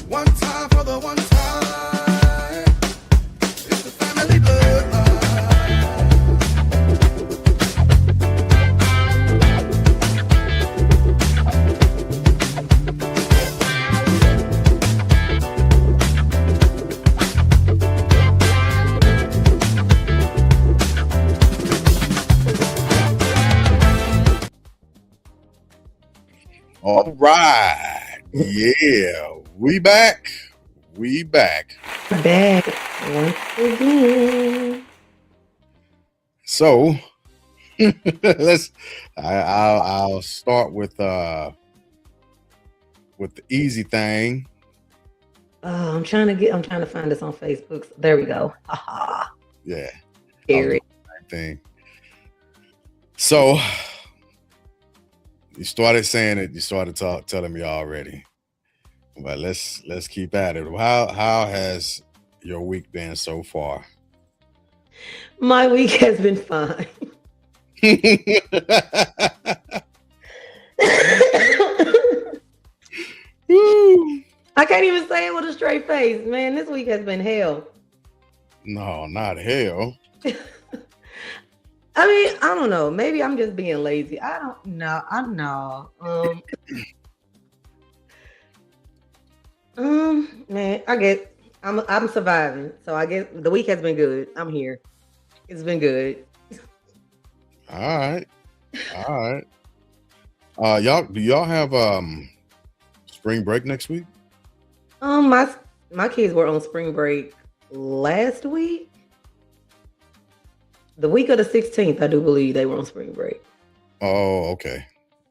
One time for the one time. It's the family bloodline. All right. Yeah. We back. We back. Back once again. So let's I'll start with the easy thing. I'm trying to find this on Facebook. There we go. Aha. Yeah. Scary. Thing. So you started saying it, you started telling me already. But let's keep at it. How has your week been so far? My week has been fine. I can't even say it with a straight face, man. This week has been hell. No, not hell. I mean, I don't know. Maybe I'm just being lazy. I don't know. I know. Man, I guess I'm surviving. So I guess the week has been good. I'm here. It's been good. All right. Do y'all have spring break next week? My kids were on spring break last week. The week of the 16th, I do believe they were on spring break. Oh, okay.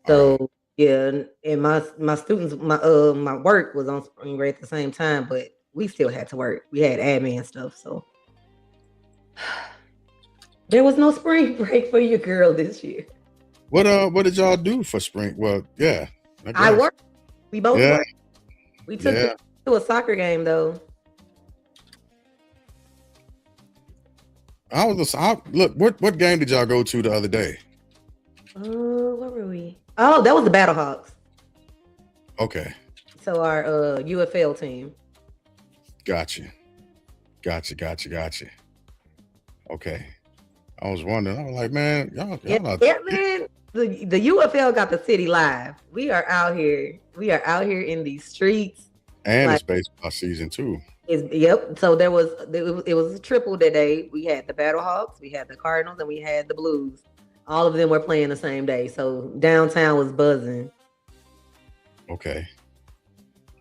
So yeah, and my students, my work was on spring break at the same time, but we still had to work. We had admin stuff, so there was no spring break for your girl this year. What did y'all do for spring? Well, yeah. I worked. We both worked. We took Yeah. to a soccer game though. Look, what game did y'all go to the other day? Where were we? Oh, that was the Battlehawks. Okay. So our UFL team. Gotcha. Okay. I was wondering. I was like, man, y'all not. Yeah, man. The UFL got the city live. We are out here. We are out here in these streets. And it's baseball season too. Yep. So it was a triple today. We had the Battlehawks, we had the Cardinals, and we had the Blues. All of them were playing the same day. So downtown was buzzing. Okay.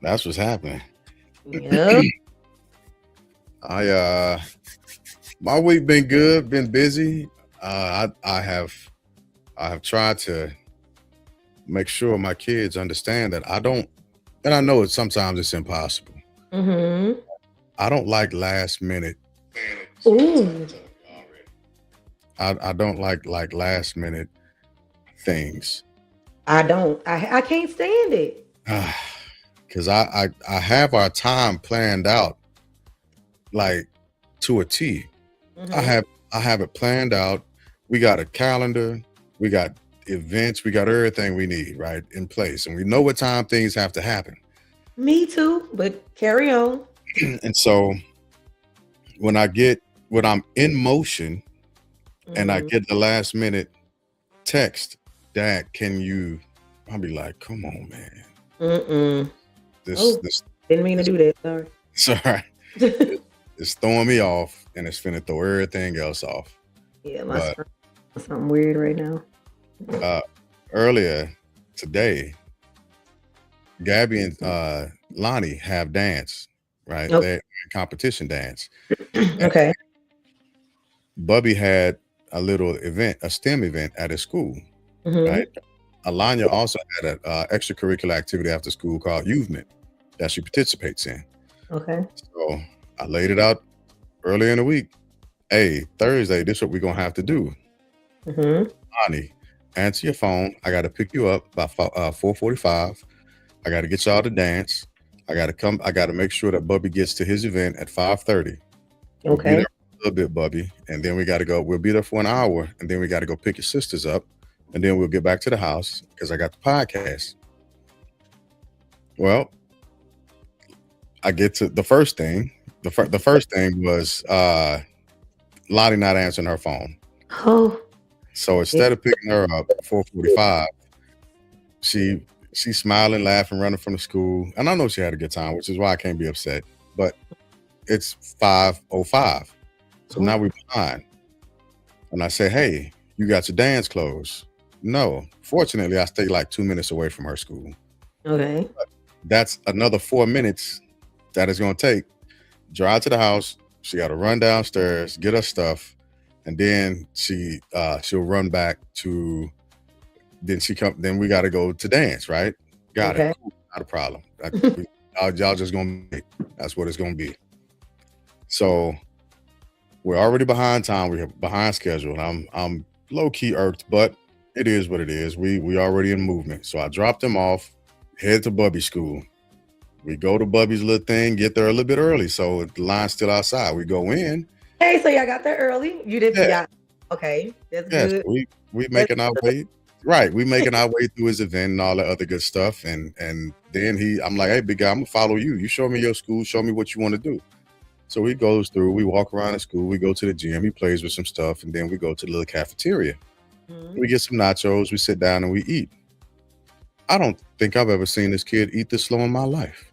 That's what's happening. Yep. My week been good, been busy. I have tried to make sure my kids understand that I don't, and I know sometimes it's impossible. Mm-hmm. I don't like last minute. Ooh. I don't like last minute things. I don't. I can't stand it. Because I have our time planned out like to a T. Mm-hmm. I have it planned out. We got a calendar, we got events, we got everything we need right in place, and we know what time things have to happen. Me too, but carry on. And so when I'm in motion and I get the last minute text, Dad, can you? I'll be like, come on, man. This didn't mean to do that. Sorry. It's all right. It's throwing me off, and it's finna throw everything else off. Yeah, my screen is something weird right now. Earlier today, Gabby and Lonnie have dance, right? Nope. They're in competition dance. Okay. Bubby had a little event, a STEM event at his school, right? Alanya also had an extracurricular activity after school called Movement that she participates in. Okay. So I laid it out earlier in the week. Hey, Thursday, this is what we're going to have to do. Lonnie, answer your phone. I got to pick you up by 4:45. I got to get y'all to dance. I got to make sure that Bubby gets to his event at 5:30. We'll be there for a little bit, Bubby. And then we got to go. We'll be there for an hour. And then we got to go pick your sisters up. And then we'll get back to the house because I got the podcast. Well, I get to the first thing. The first thing was Lottie not answering her phone. Oh, So instead of picking her up at 4:45, she's smiling, laughing, running from the school. And I know she had a good time, which is why I can't be upset. But it's 5:05. So now we're behind. And I say, hey, you got your dance clothes? No. Fortunately, I stay like 2 minutes away from her school. okay. That's another 4 minutes that it's gonna take. Drive to the house. She got to run downstairs, get her stuff, and then she'll run back to. Then she come. Then we got to go to dance. Right? Got Okay. it. Cool. Not a problem. Y'all just gonna. That's what it's gonna be. So we're already behind time. We're behind schedule. I'm low key irked, but it is what it is. We already in movement. So I dropped them off, head to Bubby's school. We go to Bubby's little thing, get there a little bit early, so the line's still outside. We go in. Hey, so y'all got there early. You did. Yeah. Yeah. Okay, that's Yes, good. we making our way. Right, we making our way through his event and all that other good stuff. And then I'm like, hey, big guy, I'm gonna follow you. You show me your school, show me what you want to do. So he goes through, we walk around the school, we go to the gym, he plays with some stuff, and then we go to the little cafeteria. Mhm. We get some nachos, we sit down and we eat. I don't think I've ever seen this kid eat this slow in my life.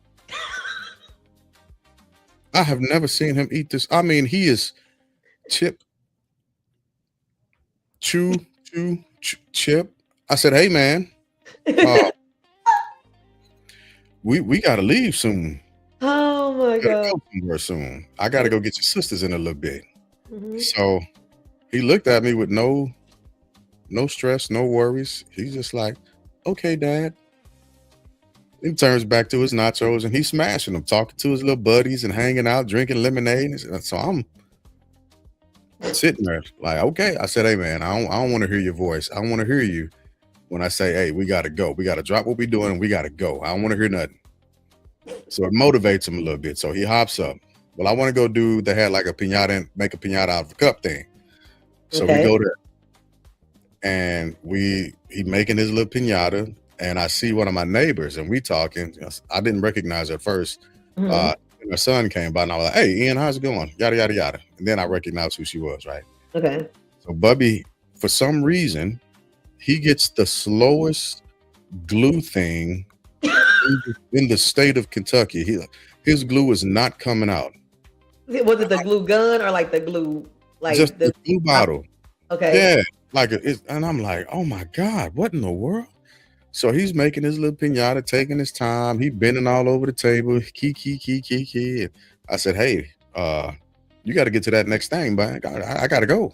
I have never seen him eat this. I mean, he is chip, chew, chip. I said, hey man, we gotta leave soon. Oh my Gotta god. go somewhere soon. I gotta go get your sisters in a little bit. Mhm. So he looked at me with no stress, no worries. He's just like, okay, dad. He turns back to his nachos and he's smashing them, talking to his little buddies and hanging out, drinking lemonade. So I'm sitting there like, okay. I said, hey man, I don't want to hear your voice. I want to hear you when I say, hey, we gotta go. We gotta drop what we're doing and we gotta go. I don't want to hear nothing. So it motivates him a little bit. So he hops up. Well, I want to go do. They had like a pinata and make a pinata out of a cup thing. So we Okay. go there, and he making his little pinata, and I see one of my neighbors, and we talking. I didn't recognize her at first. Mhm. And her son came by, and I was like, "Hey, Ian, how's it going?" Yada yada yada. And then I recognized who she was. Right. Okay. So Bubby, for some reason, he gets the slowest glue thing in the state of Kentucky. His glue is not coming out. Was it the glue gun or like the glue, like Just the glue bottle. Okay. Yeah. Like it's, and I'm like, oh my God, what in the world? So he's making his little pinata, taking his time. He bending all over the table. Key. And I said, hey, you got to get to that next thing, man. I got to go.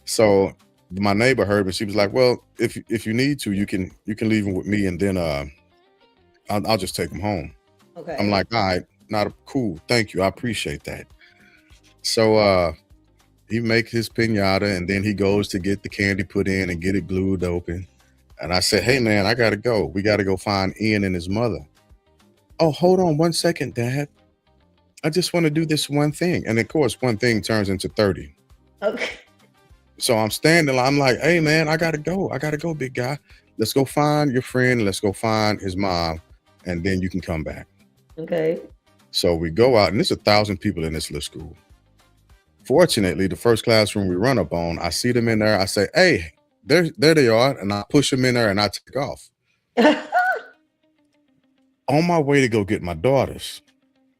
So my neighbor heard me. She was like, well, if you need to, you can leave him with me, and then I'll just take him home. Okay. I'm like, all right, not cool. Thank you. I appreciate that. So he makes his pinata, and then he goes to get the candy put in and get it glued open. And I said, hey man, I gotta go. We gotta go find Ian and his mother. Oh, hold on 1 second, Dad. I just want to do this one thing. And of course, one thing turns into 30. Okay. So I'm standing, I'm like, hey man, I gotta go, big guy. Let's go find your friend. Let's go find his mom, and then you can come back. Okay. So we go out, and there's 1,000 people in this little school. Fortunately, the first classroom we run up on, I see them in there. I say, hey, there they are. And I push them in there and I take off. On my way to go get my daughters,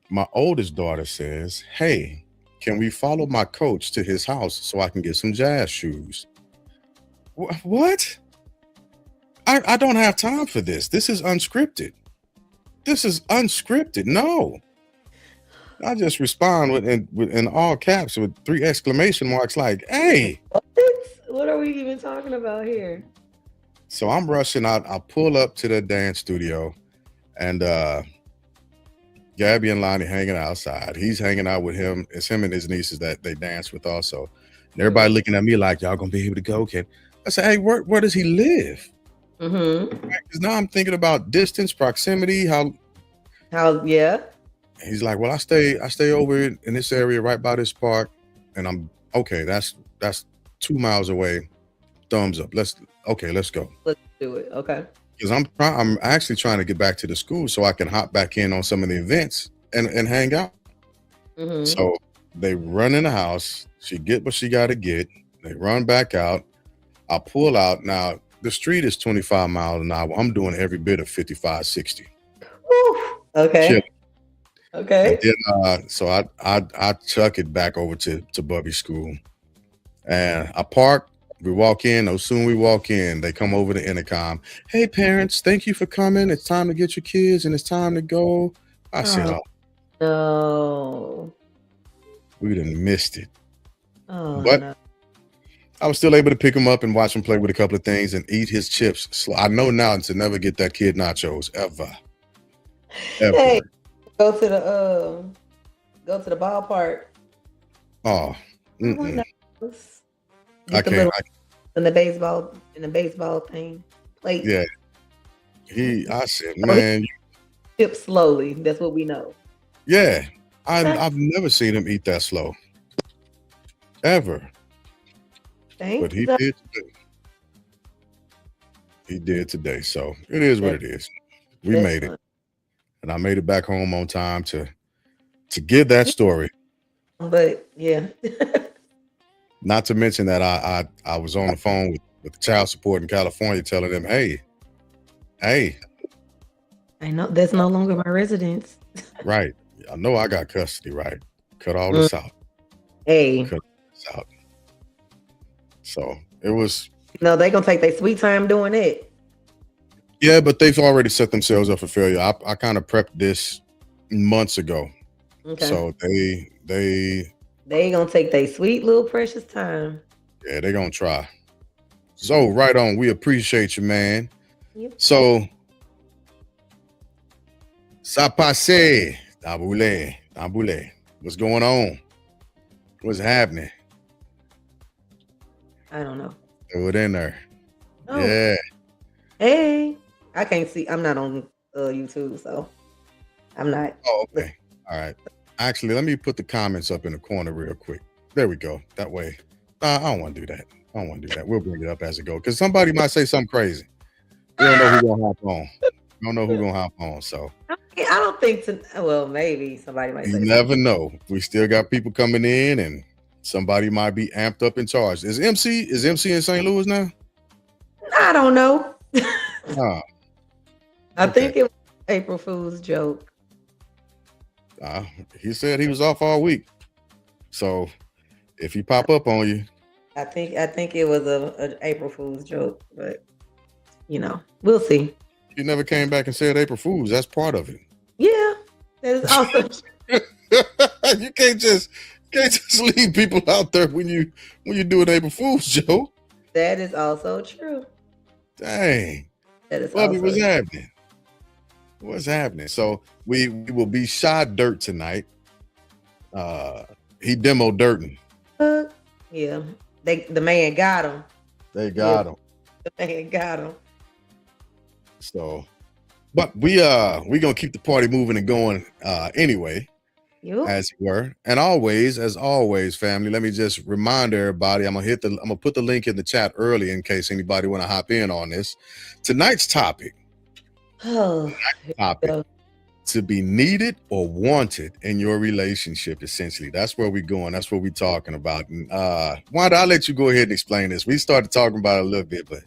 my oldest daughter says, hey, can we follow my coach to his house so I can get some jazz shoes? What? I don't have time for this. This is unscripted. No. I just respond in all caps with 3 exclamation marks like, hey. What are we even talking about here? So I'm rushing out. I pull up to the dance studio, and Gabby and Lonnie hanging outside. He's hanging out with him. It's him and his nieces that they dance with also. And everybody looking at me like, y'all gonna be able to go? Okay. I said, hey, where does he live? Mm-hmm. Because now I'm thinking about distance, proximity, how Yeah. he's like, well, I stay over in this area right by this park, and I'm okay. That's 2 miles away. Thumbs up. Let's go. Let's do it. Okay. Because I'm actually trying to get back to the school so I can hop back in on some of the events and hang out. Mhm. So they run in the house. She get what she got to get. They run back out. I pull out. Now, the street is 25 miles an hour. I'm doing every bit of 55, 60. Whew. Okay. Chilling. Okay. And then, so I chuck it back over to Bubby's school. And I park. We walk in. Oh, soon we walk in, they come over the intercom. Hey, parents, thank you for coming. It's time to get your kids and it's time to go. I said, Oh, oh, no. we done missed it. Oh, But no. I was still able to pick him up and watch him play with a couple of things and eat his chips. I know now to never get that kid nachos ever. Hey, go to the ballpark. Oh, mm-mm. I Get the can't. little in the baseball thing. Plate. Yeah. I said, man, Chip slowly. That's what we know. yeah. I've never seen him eat that slow. Ever. Thank But he you. did today. He did today. So it is what it is. We That's made it. fun. And I made it back home on time to give that story. But yeah. Not to mention that I was on the phone with child support in California telling them, hey, I know that's no longer my residence. right. I know I got custody, right? Cut all this out. Hey. Cut this out. So it was. No, they're gonna take their sweet time doing it. Yeah, but they've already set themselves up for failure. I kind of prepped this months ago. Okay. So they gonna take their sweet little precious time. yeah, they're gonna try. So right on. We appreciate you, man. Yep. So ça passe, Tamboulé. What's going on? What's happening? I don't know. Throw it in there. Oh. Yeah. Hey. I can't see. I'm not on YouTube, so I'm not. Oh, okay. All right. Actually, let me put the comments up in the corner real quick. There we go. That way. I don't want to do that. We'll bring it up as it goes. Because somebody might say something crazy. We don't know who's gonna hop on. We don't know who's gonna hop on. So I don't think well, maybe somebody might say you never know. We still got people coming in and somebody might be amped up in charge. Is MC in St. Louis now? I don't know. I Okay. think it was April Fool's joke. He said he was off all week. So if he pop up on you, I think it was an April Fool's joke, but we'll see. he never came back and said April Fools. That's part of it. Yeah, that is also You can't just leave people out there when you do an April Fool's joke. that is also true. Dang. That is Bubby, also what's happening? What's happening? So we will be Shy Dirt tonight. He demoed Durton. yeah. The man got him. They got him. The man got him. So, but we gonna keep the party moving and going anyway, You as it were. And as always, family. Let me just remind everybody. I'm gonna put the link in the chat early in case anybody want to hop in on this. Tonight's topic. Topic. To be needed or wanted in your relationship, essentially. That's where we're going. That's what we're talking about. And Wanda, I'll let you go ahead and explain this. We started talking about it a little bit, but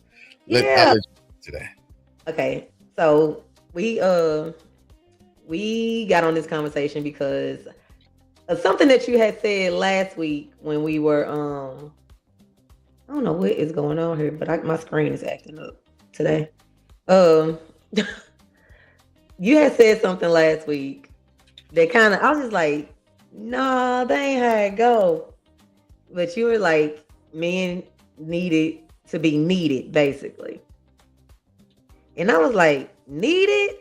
I'll let you today. Okay, so we got on this conversation because of something that you had said last week when we were I don't know what is going on here, but my screen is acting up today. You had said something last week that I was just like, nah, that ain't how it go. But you were like, men needed to be needed, basically. And I was like, needed?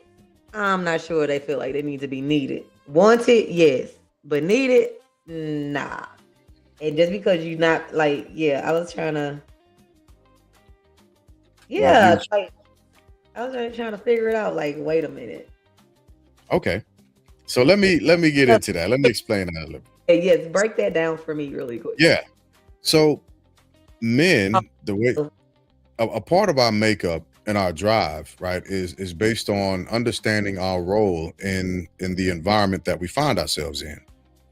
I'm not sure they feel like they need to be needed. Wanted, yes. But needed, nah. And just because you're not like, I was trying to, I was trying to figure it out. Like, wait a minute. Okay. So let me get into that. Let me explain that a little bit. Hey, yes, break that down for me really quick. Yeah. So men, the way a part of our makeup, and our drive, right, is based on understanding our role in the environment that we find ourselves in.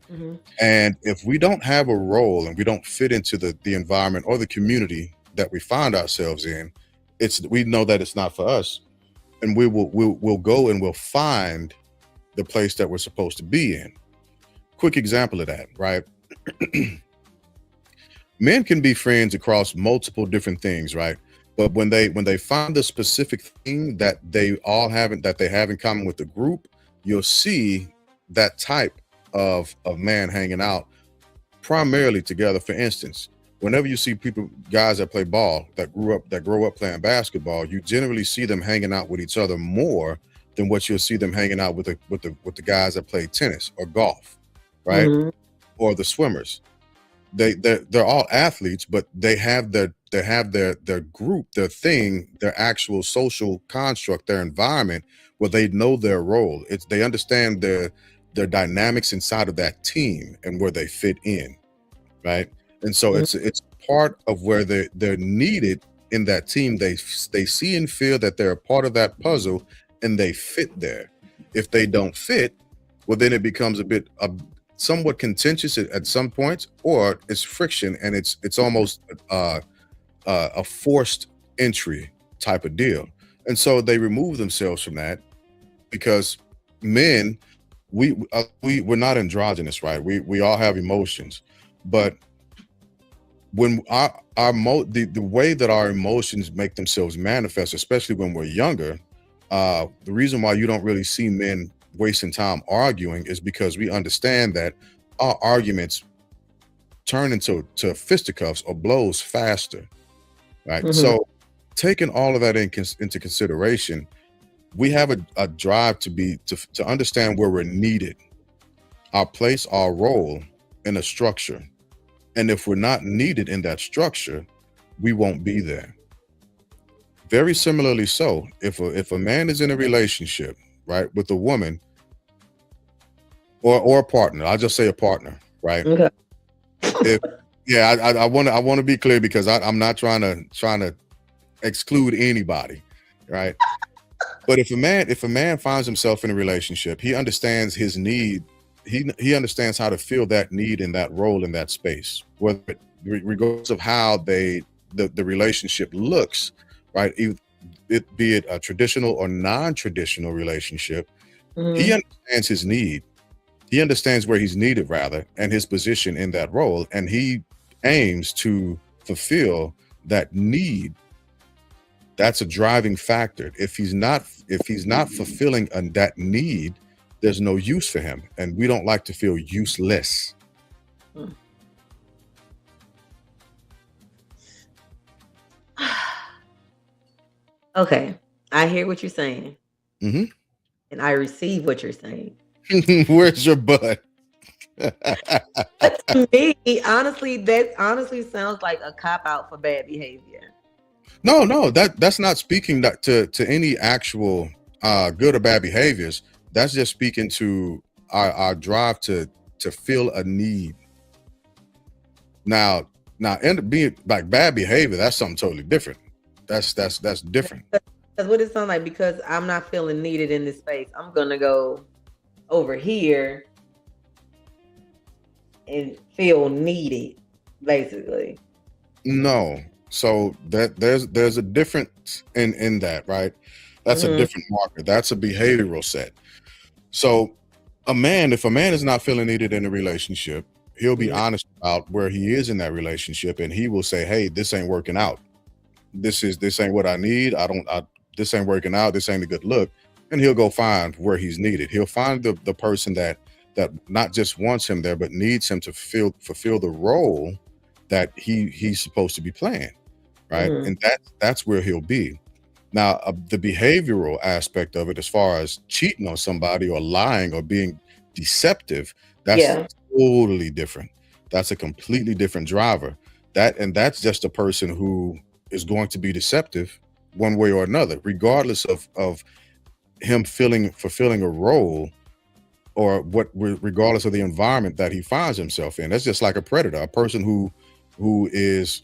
Hmm. And if we don't have a role and we don't fit into the environment or the community that we find ourselves in, we know that it's not for us, and we'll go and we'll find the place that we're supposed to be in. Quick example of that, right? Men can be friends across multiple different things, right? But when they find the specific thing that they have in common with the group, you'll see that type of man hanging out primarily together. For instance, whenever you see guys that play ball, that grow up playing basketball, you generally see them hanging out with each other more than what you'll see them hanging out with the guys that play tennis or golf, right? Hmm. Or the swimmers. They're all athletes, but they have their group, their thing, their actual social construct, their environment where they know their role. They understand their dynamics inside of that team and where they fit in, right? And so it's part of where they're needed in that team. They see and feel that they're a part of that puzzle and they fit there. If they don't fit, well, then it becomes somewhat contentious at some points, or it's friction and it's almost a forced entry type of deal. And so they remove themselves from that because men, we're not androgynous, right? We all have emotions, but when the way that our emotions make themselves manifest, especially when we're younger, the reason why you don't really see men wasting time arguing is because we understand that our arguments turn into fisticuffs or blows faster, right? Hmm. So taking all of that into consideration, we have a drive to understand where we're needed, our place, our role in a structure. And if we're not needed in that structure, we won't be there. Very similarly, so if a man is in a relationship, right, with a woman or a partner, I'll just say a partner, right? Okay. If yeah, I want to be clear because I'm not trying to exclude anybody, right? But if a man finds himself in a relationship, he understands his need. He understands how to fill that need in that role in that space, whether regardless of how the relationship looks, right? Be it a traditional or non-traditional relationship, he Hmm. understands his need. He understands where he's needed, rather, and his position in that role, and he aims to fulfill that need. That's a driving factor. If he's not fulfilling that need, there's no use for him, and we don't like to feel useless. Okay, I hear what you're saying, Hmm. and I receive what you're saying. Where's your butt? But to me, honestly, that honestly sounds like a cop out for bad behavior. No, that's not speaking to any actual good or bad behaviors. That's just speaking to our drive to fill a need. Now, and being like bad behavior, that's something totally different. That's different. Because what it sounds like, because I'm not feeling needed in this space, I'm gonna go over here and feel needed, basically. No. So there's a difference in that, right? That's a Hmm. different marker. That's a behavioral set. So if a man is not feeling needed in a relationship, he'll be Yeah. honest about where he is in that relationship, and he will say, hey, this ain't working out. This ain't what I need. This ain't working out. This ain't a good look. And he'll go find where he's needed. He'll find the person that not just wants him there, but needs him to fulfill the role that he's supposed to be playing, right? Hmm. And that's where he'll be. Now, the behavioral aspect of it, as far as cheating on somebody or lying or being deceptive, that's Yeah. totally different. That's a completely different driver. That's just a person who is going to be deceptive one way or another, regardless of him fulfilling a role or regardless of the environment that he finds himself in. That's just like a predator, a person who is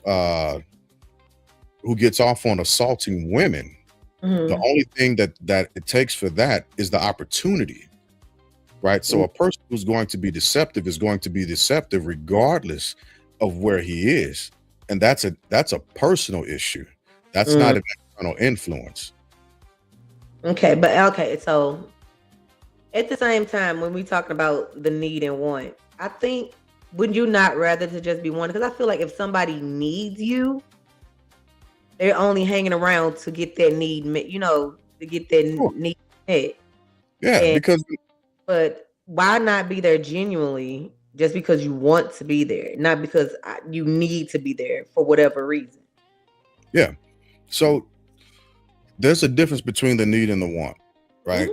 who gets off on assaulting women, The only thing that it takes for that is the opportunity, right? So a person who's going to be deceptive is going to be deceptive regardless of where he is, and that's a personal issue. That's not an external influence. Okay, but okay, so at the same time, when we talking about the need and want, I think, wouldn't you not rather to just be one? Because I feel like if somebody needs you, they're only hanging around to get that need met, to get that need met. Yeah, but why not be there genuinely just because you want to be there, not because you need to be there for whatever reason? Yeah. So there's a difference between the need and the want, right?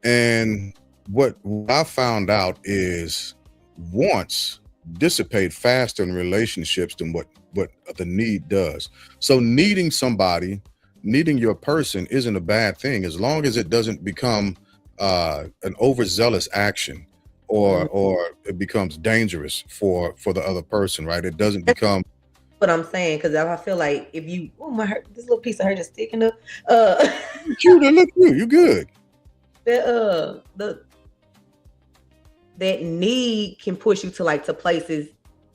And what I found out is wants dissipate faster in relationships than what the need does. So needing somebody, needing your person isn't a bad thing as long as it doesn't become an overzealous action or it becomes dangerous for the other person, right? It doesn't become what I'm saying, because I feel like if you, this little piece of her just sticking up. You good. That need can push you to places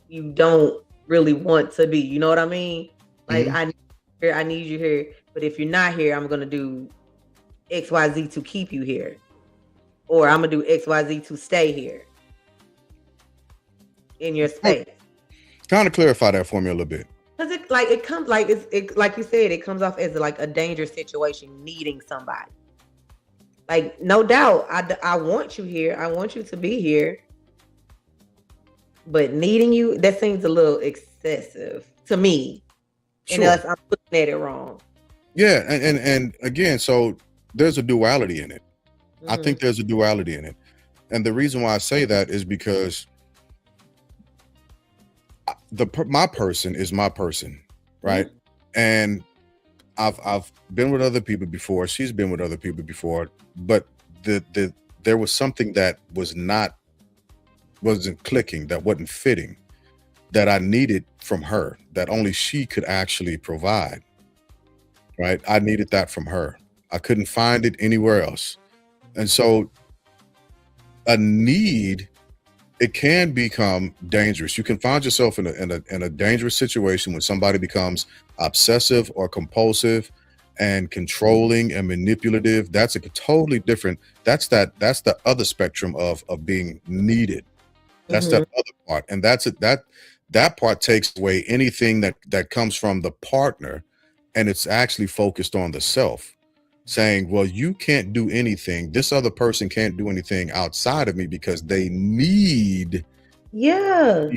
you don't really want to be. You know what I mean? Like I need you here, but if you're not here, I'm gonna do XYZ to keep you here, or I'm gonna do XYZ to stay here in your space. Kind of clarify that for me a little bit. Because it comes like like you said, it comes off as like a dangerous situation, needing somebody. Like, no doubt, I want you here. I want you to be here. But needing you, that seems a little excessive to me. Sure. Unless I'm looking at it wrong. Yeah, and again, so there's a duality in it. I think there's a duality in it. And the reason why I say that is because my person is my person, right? And I've been with other people before. She's been with other people before, but there was something that wasn't clicking, that wasn't fitting, that I needed from her, that only she could actually provide. Right? I needed that from her. I couldn't find it anywhere else. And so a need, it can become dangerous. You can find yourself in a dangerous situation when somebody becomes obsessive or compulsive and controlling and manipulative. That's a totally different, that's the other spectrum of being needed. That's that other part. And that part takes away anything that comes from the partner, and it's actually focused on the self, saying, well, you can't do anything. This other person can't do anything outside of me because they need. Yeah.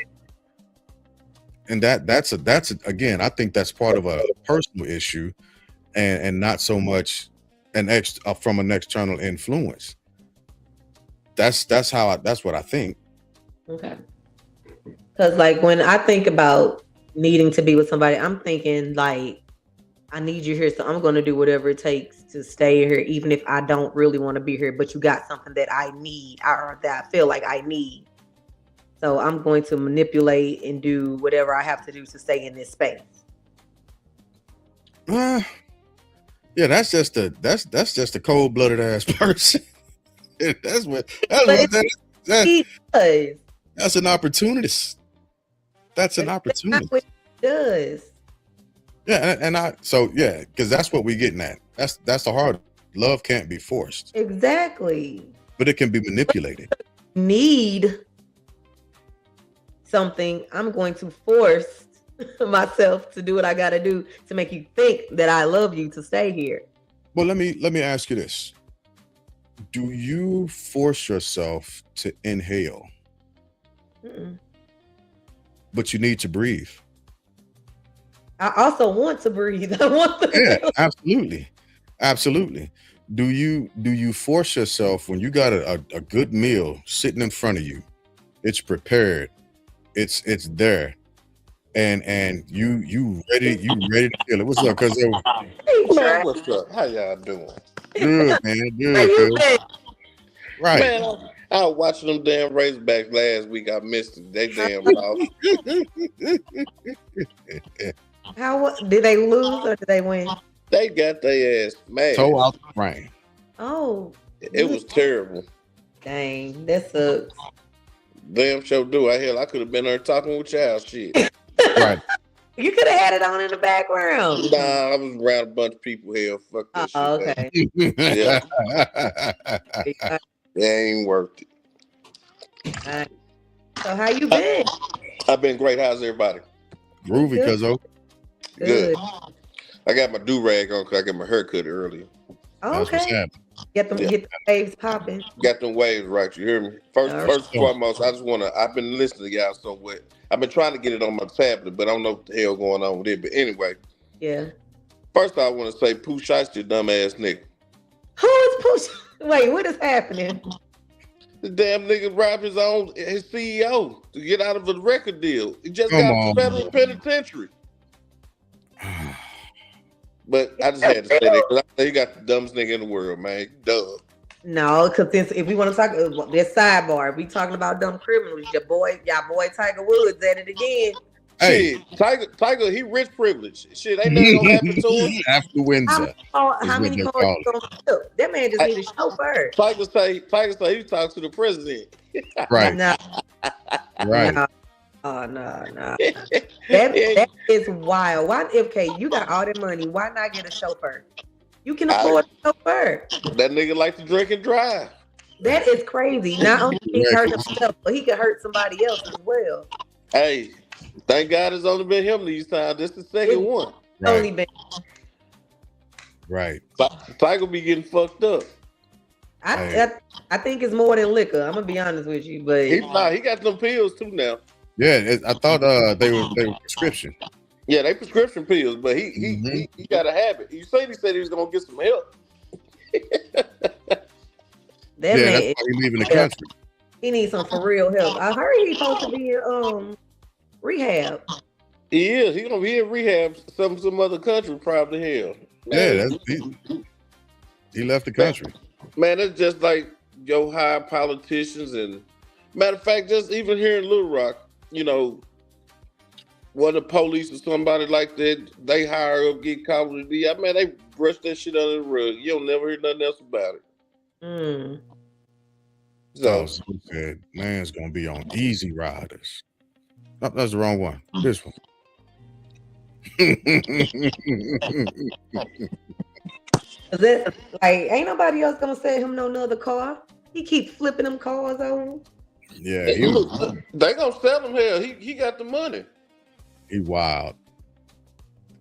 And that's again, I think that's part of a personal issue and not so much from an external influence. That's what I think. Okay. Because like when I think about needing to be with somebody, I'm thinking like, I need you here, so I'm going to do whatever it takes to stay here, even if I don't really want to be here, but you got something that I need or that I feel like I need. So I'm going to manipulate and do whatever I have to do to stay in this space. Yeah, that's just a cold-blooded ass person. That's an opportunist. That's an opportunist. What it does. Yeah, because that's what we're getting at. That's the hard. Love can't be forced. Exactly. But it can be manipulated. Need something, I'm going to force myself to do what I got to do to make you think that I love you to stay here. Well, let me ask you this. Do you force yourself to inhale? But you need to breathe. I also want to breathe. I want to. Yeah, absolutely. Do you force yourself when you got a good meal sitting in front of you? It's prepared. It's there, and you ready to feel it. What's up, cuz? Man, what's up? How y'all doing? Good, man. Good, cuz. Right. Man, I was watching them damn Razorbacks last week. I missed it. They damn lost. How did they lose or did they win? They got their ass mad. Toe out the frame. Oh, It was terrible. dang, that sucks. Damn sure do. I could have been there talking with y'all shit. Right. You could have had it on in the background. Nah, I was around a bunch of people here. Fuck that Oh, shit. okay. Yeah. Alright. It ain't worth it. So how you been? I've been great. How's everybody? Groovy, Good. cuzzo. Good. Good. I got my do-rag on because I got my hair cut earlier. Oh, That's what's okay. happening. Get the waves popping. Got them waves right. You hear me? First All and foremost, I just want to. I've been listening to y'all so well. I've been trying to get it on my tablet, but I don't know what the hell going on with it. But anyway, Yeah. first I want to say, Pooh Shiesty, dumb ass nigga. Who is pushing? Wait, what is happening? The damn nigga robbed his CEO to get out of a record deal. He just Come got on. federal penitentiary. But I just had to say that because I think you got the dumbest nigga in the world, man. Dumb. No, because if we want to talk this sidebar, if we talking about dumb criminals, y'all boy Tiger Woods at it again. Hey. Shit, Tiger, he rich privilege. Shit, ain't nothing gonna happen to him. Affluenza. How is many what cars they you gonna flip? That man just need a chauffeur. Tiger say he talks to the president. Right. No, Right. no, no. That is wild. Why, okay, you got all that money. Why not get a chauffeur? You can afford a chauffeur. That nigga like to drink and drive. That is crazy. Not only can he hurt himself, but he can hurt somebody else as well. Hey, thank God it's only been him these times. This is the second one. Only Right. been. Right. Tiger be getting fucked up. I think it's more than liquor. I'm gonna be honest with you, but He got them pills too now. Yeah, I thought they were prescription. Yeah, they prescription pills, but he got a habit. He said he was gonna get some help. that Yeah, man, that's why he's leaving the country. he needs some for real help. I heard he's supposed to be in rehab. He is. He gonna be in rehab some other country probably hell. Yeah, he left the country. Man, it's just like your high politicians and matter of fact, just even here in Little Rock, you know, one of the police or somebody like that, they hire up, get caught with the I mean, they brush that shit under the rug. You don't never hear nothing else about it. Mm. So So he said, man's gonna be on Easy Riders. No, that's the wrong one. This one. Is that like ain't nobody else gonna sell him no other car? He keep flipping them cars over. Yeah, they gonna sell him hell. He got the money. he wild.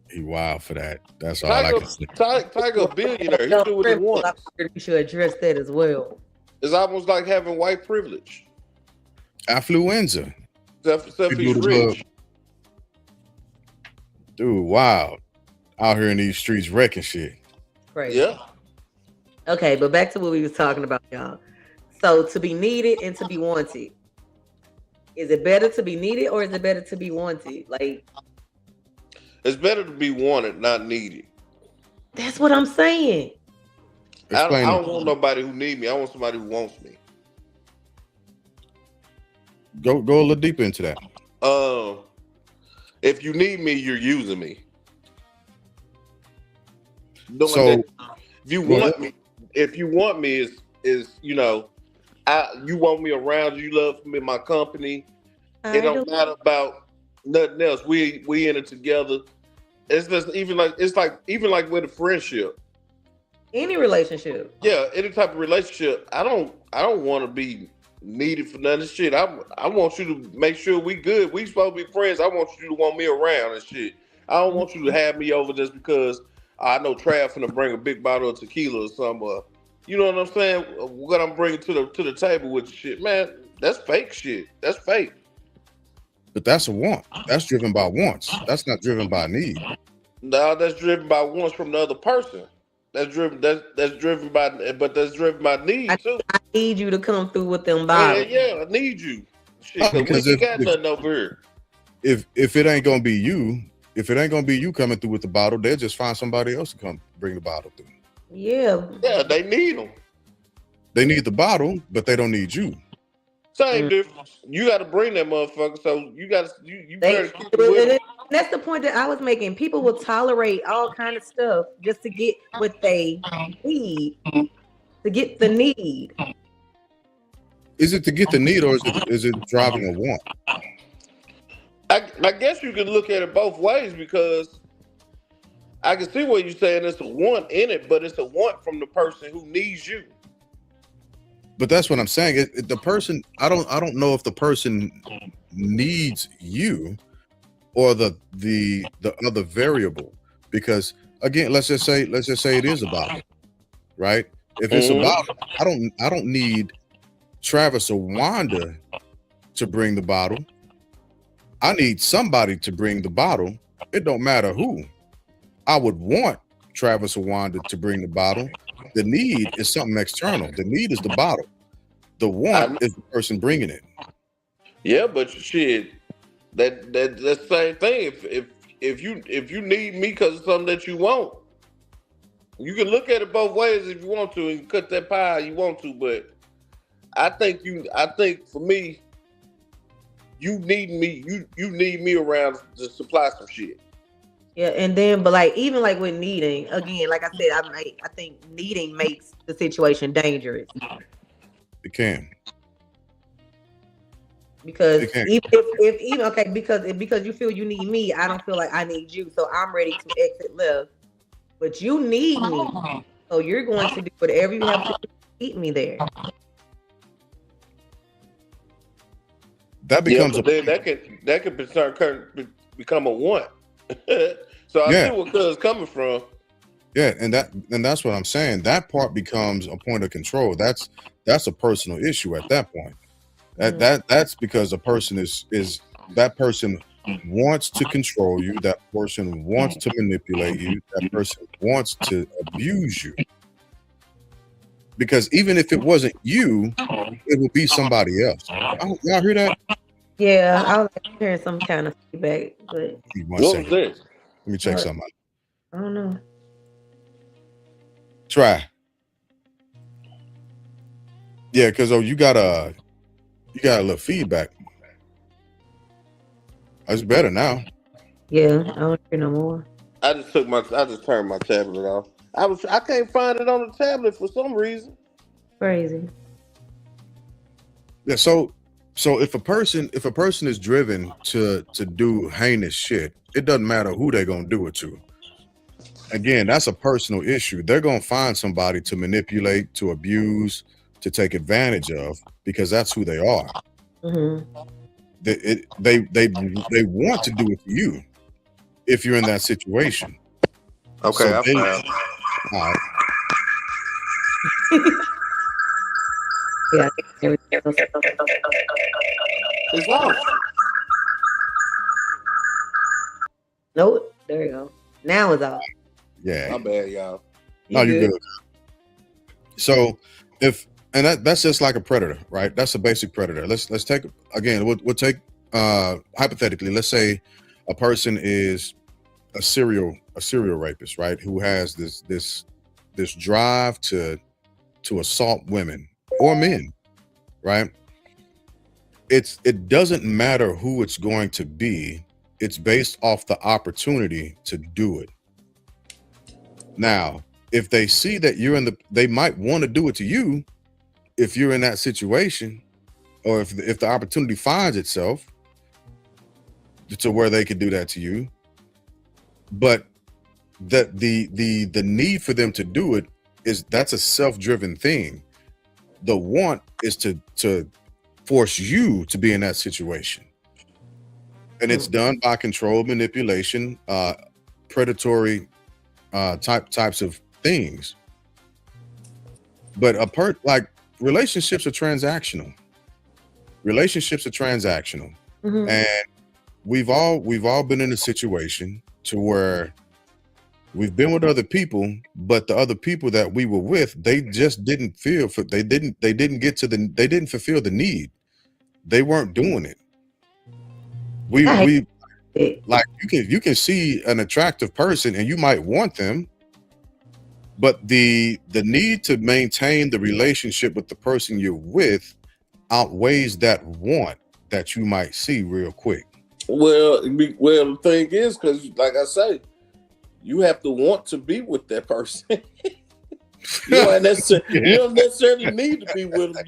He wild for that. That's all I can say. Tiger a billionaire. He do what he wants. We should address that as well. It's almost like having white privilege. Affluenza. Except People he's do the rich. Dude, wild. Out here in these streets wrecking shit. Crazy. Yeah. Okay, but back to what we was talking about, y'all. So to be needed and to be wanted. Is it better to be needed or is it better to be wanted? Like, It's better to be wanted, not needed. that's what I'm saying. I Explain don't it. want nobody who need me. I want somebody who wants me. Go a little deeper into that. If you need me, you're using me. Knowing So- that if you want me is you know, you want me around, you love me in my company. It don't matter about nothing else. We in it together. It's just even like with a friendship. Any relationship. Yeah, any type of relationship. I don't want to be needed for none of this shit. I want you to make sure we good. We supposed to be friends. I want you to want me around and shit. I don't want you to have me over just because I know Trav finna bring a big bottle of tequila or something. You know what I'm saying? What I'm bringing to the table with shit, man. That's fake shit. That's fake. But that's a want. That's driven by wants. That's not driven by need. No, that's driven by wants from the other person. That's driven by need too. I need you to come through with them bottles. Yeah, I need you. Shit, Oh, 'cause because we ain't got nothing over here. If it ain't gonna be you, coming through with the bottle, they'll just find somebody else to come bring the bottle through. Yeah. Yeah, they need them. They need the bottle, but they don't need you. Same difference. You got to bring that motherfucker. So you got to you They, better keep it with them. that's the point that I was making. People will tolerate all kind of stuff just to get what they need, to get the need. Is it to get the need, or is it driving a want? I guess you can look at it both ways, because I can see what you're saying. It's a want in it, but it's a want from the person who needs you. But that's what I'm saying. The person, I don't know if the person needs you or the other variable, because again, let's just say it is about it, right? If it's about it, I don't need Travis or Wanda to bring the bottle. I need somebody to bring the bottle. It don't matter who. I would want Travis or Wanda to bring the bottle. The need is something external. The need is the bottle. The want is the person bringing it. Yeah, but shit, that's the same thing. If you need me because of something that you want, you can look at it both ways if you want to, and cut that pie you want to. But I think for me, you need me. You need me around to supply some shit. Yeah, and then, but like even like with needing, again, like I said, I think needing makes the situation dangerous. It can. Because It can. even okay, because you feel you need me, I don't feel like I need you, so I'm ready to exit left. But you need me, so you're going to do whatever you have to do to keep me there. That becomes then that can become a want. So I see where cuz coming from. Yeah, and that's what I'm saying. That part becomes a point of control. That's a personal issue at that point. That's because a person is that person wants to control you. That person wants to manipulate you. That person wants to abuse you. Because even if it wasn't you, it would be somebody else. Y'all hear that? Yeah, I was hearing some kind of feedback, but What was this? Let me check something out. I don't know. Try. Yeah, because you got a little feedback. That's better now. Yeah, I don't hear no more. I just turned my tablet off. I can't find it on the tablet for some reason. Crazy. Yeah, so if a person is driven to do heinous shit, it doesn't matter who they're gonna do it to. Again, that's a personal issue. They're gonna find somebody to manipulate, to abuse, to take advantage of, because that's who they are. Mm-hmm. They want to do it to you if you're in that situation. Okay, So I found. all right. Yeah. It's off. Nope. There you go. Now it's off. Yeah. My bad, y'all. No, you're good. So that's just like a predator, right? That's a basic predator. Let's take again. We'll take hypothetically. Let's say a person is a serial rapist, right? Who has this drive to assault women or men, right? It doesn't matter who it's going to be. It's based off the opportunity to do it. Now, if they see that they might want to do it to you if you're in that situation, or if the opportunity finds itself to where they could do that to you, but that the need for them to do it that's a self-driven thing. The want is to force you to be in that situation. And it's done by control, manipulation, predatory types of things. But like relationships are transactional. Mm-hmm. And we've all been in a situation to where we've been with other people, but the other people that we were with, they just didn't fulfill the need. They weren't doing it. We like you can see an attractive person and you might want them, but the need to maintain the relationship with the person you're with outweighs that want that you might see real quick. Well, the thing is, because like I say, you have to want to be with that person. You don't necessarily need to be with them.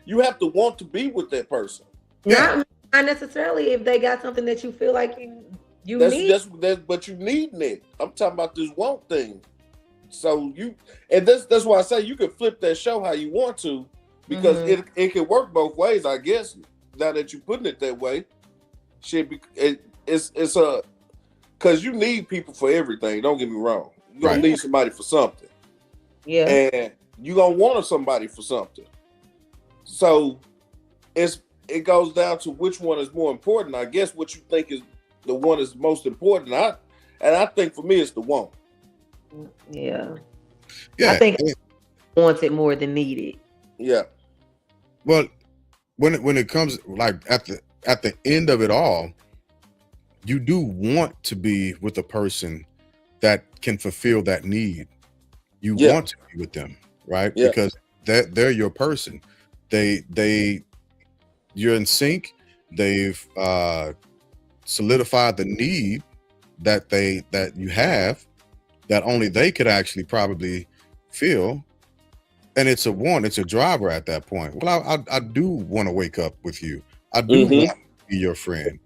You have to want to be with that person. Not necessarily if they got something that you feel like you need. But you need it. I'm talking about this want thing. So that's why I say you can flip that show how you want to, because it can work both ways, I guess. Now that you're putting it that way, it's because you need people for everything. Don't get me wrong. You're gonna need somebody for something. Yeah. And you're gonna want somebody for something. So it goes down to which one is more important. I guess what you think is the one is most important. I think for me it's the want. Yeah. Yeah. I think wants it more than needed. Yeah. Well, when it comes like at the end of it all, you do want to be with a person that can fulfill that need. You want to be with them, right? Yeah. Because they're your person. You're in sync. They've solidified the need that you have that only they could actually probably feel. And it's a want, it's a driver at that point. Well, I do want to wake up with you. I do want to be your friend.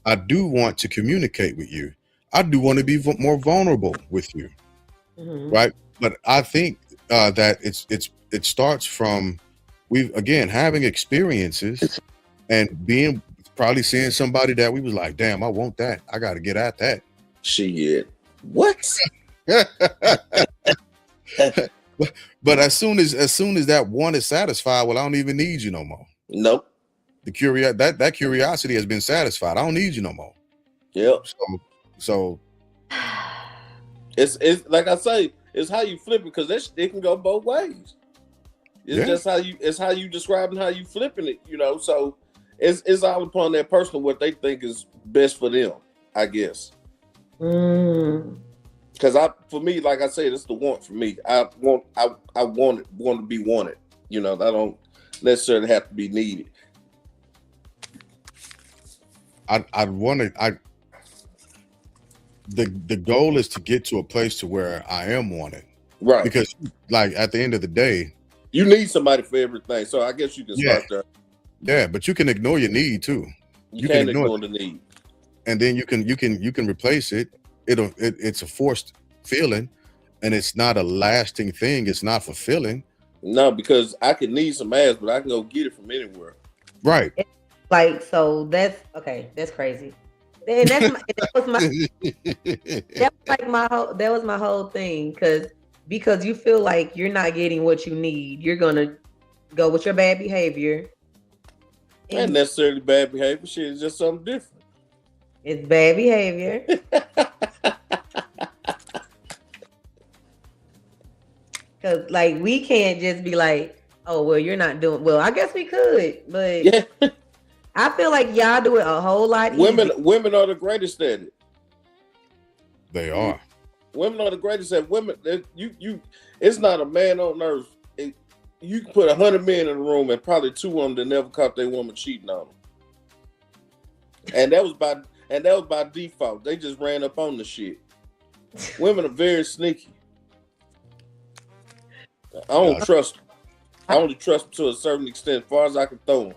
I do want to communicate with you. I do want to be more vulnerable with you, right? But I think that it starts from having experiences and probably seeing somebody that we was like, damn, I want that. I got to get at that. Shit. What? But as soon as that one is satisfied, well, I don't even need you no more. Nope. That curiosity has been satisfied. I don't need you no more. Yep. So it's like I say, it's how you flip it, because it can go both ways. It's just how you describing how you flipping it, So it's all upon that person what they think is best for them, I guess. Because for me, like I said, it's the want for me. I want to be wanted. I don't necessarily have to be needed. The goal is to get to a place to where I am wanted. Right. Because like at the end of the day, you need somebody for everything. So I guess you can start there. Yeah, but you can ignore your need too. You can't ignore the need. And then you can replace it. It's a forced feeling, and it's not a lasting thing. It's not fulfilling. No, because I can need some ass, but I can go get it from anywhere. Right. Like, so that's okay. That's crazy. And that was my whole thing. Because you feel like you're not getting what you need, you're gonna go with your bad behavior. Not necessarily bad behavior. Shit, it's just something different. It's bad behavior. Because like we can't just be like, oh well, you're not doing well. I guess we could, but yeah. I feel like y'all do it a whole lot easier. Women are the greatest at it. They are. Women are the greatest at women. It's not a man on earth. You can put 100 men in the room and probably 2 of them that never caught their woman cheating on them. And that was by default. They just ran up on the shit. Women are very sneaky. I don't trust them. I only trust them to a certain extent, as far as I can throw them.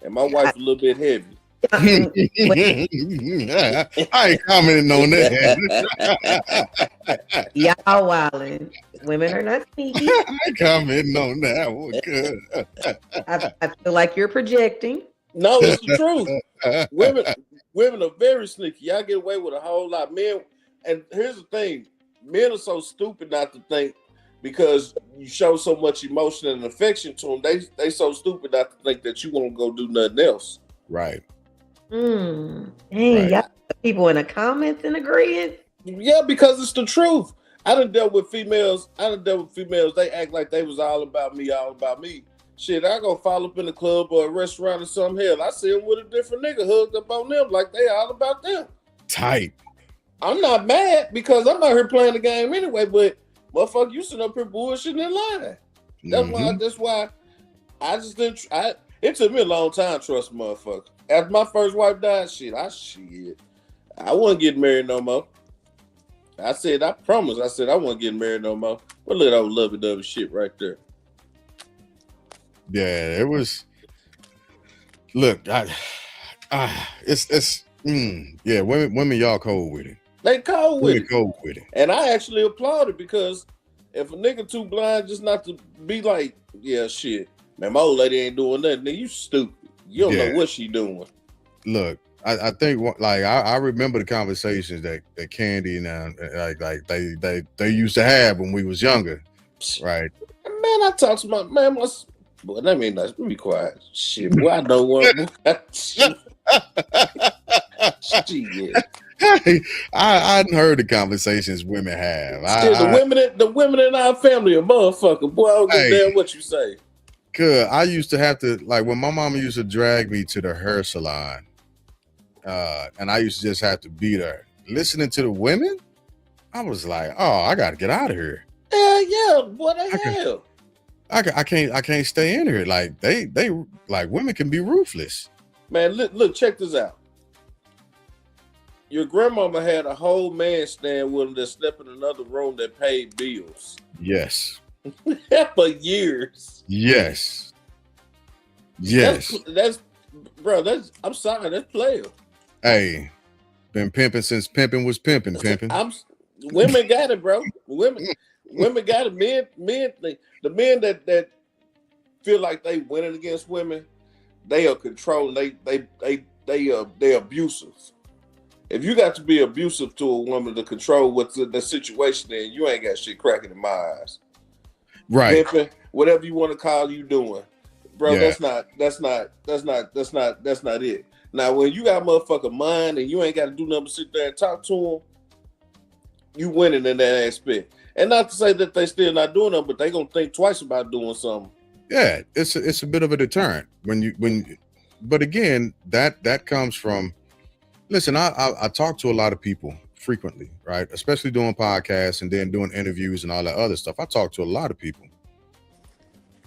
And my wife's a little bit heavy. I ain't commenting on that. Y'all wildin'. Women are not sneaky. I ain't commenting on that one. Good. I feel like you're projecting. No, it's the truth. Women are very sneaky. Y'all get away with a whole lot. Men, and here's the thing: men are so stupid not to think, because you show so much emotion and affection to them. They so stupid not to think that you want to go do nothing else. Right. Dang, Right. y'all people in the comments and agreeing. Yeah, because it's the truth. I done dealt with females. They act like they was all about me. Shit, I go follow up in the club or a restaurant or something. Hell, I see them with a different nigga hugged up on them like they all about them. Tight. I'm not mad because I'm out here playing the game anyway, but motherfucker, you sitting up here bullshitting and lying. That's why I just didn't. It took me a long time to trust a motherfucker. After my first wife died, I wasn't getting married no more. I said, I promise. I said I wasn't getting married no more. Well, look at that lovey-dovey shit right there. Yeah, it was. Look, yeah, women, y'all cold with it. They cold with Women it. cold with it. And I actually applaud it because if a nigga too blind just not to be like, yeah, shit, man, my old lady ain't doing nothing, then you stupid. You don't know what she doing. Look, I think like I remember the conversations that Candy and like they used to have when we was younger, right? Man, I talk to my man. Boy, that mean nice. Be quiet. Shit, boy, I know one. Shit. Hey, I hadn't heard the conversations women have. The women in our family are motherfucker. Boy, I don't give a damn what you say. Good. I used to have to, like, when my mama used to drag me to the hair salon, and I used to just have to be there listening to the women. I was like, oh, I gotta get out of here. Yeah, what the hell? I can't stay in here. Like they like women can be ruthless. Man, look, check this out. Your grandmama had a whole man stand with him that slept in another room that paid bills. Yes. For years. Yes. I'm sorry, that's player. Hey, been pimping since pimping was pimping. Women got it, bro. Women got it. The men that feel like they winning against women, they are controlling. They abusive. If you got to be abusive to a woman to control what's the situation, then you ain't got shit cracking in my eyes. Right. Pimping, whatever you want to call you doing, bro. Yeah. That's not it. Now, when you got motherfucker mind and you ain't got to do nothing but sit there and talk to them, you winning in that aspect. And not to say that they still not doing them, but they gonna think twice about doing something. Yeah, it's a bit of a deterrent but again, that comes from. Listen, I talk to a lot of people frequently, right? Especially doing podcasts and then doing interviews and all that other stuff. I talk to a lot of people.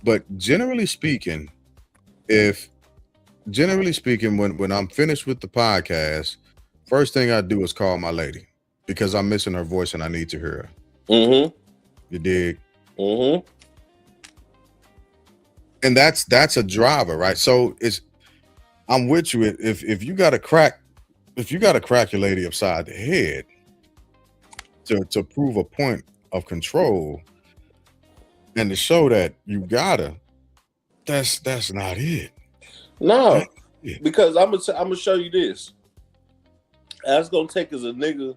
But generally speaking, when I'm finished with the podcast, first thing I do is call my lady because I'm missing her voice and I need to hear her. Mm-hmm. You dig? Mm-hmm. And that's a driver, right? So I'm with you. If you got to crack your lady upside the head to prove a point of control and to show that you gotta, that's not it. No, because I'm gonna show you this. That's gonna take as a nigga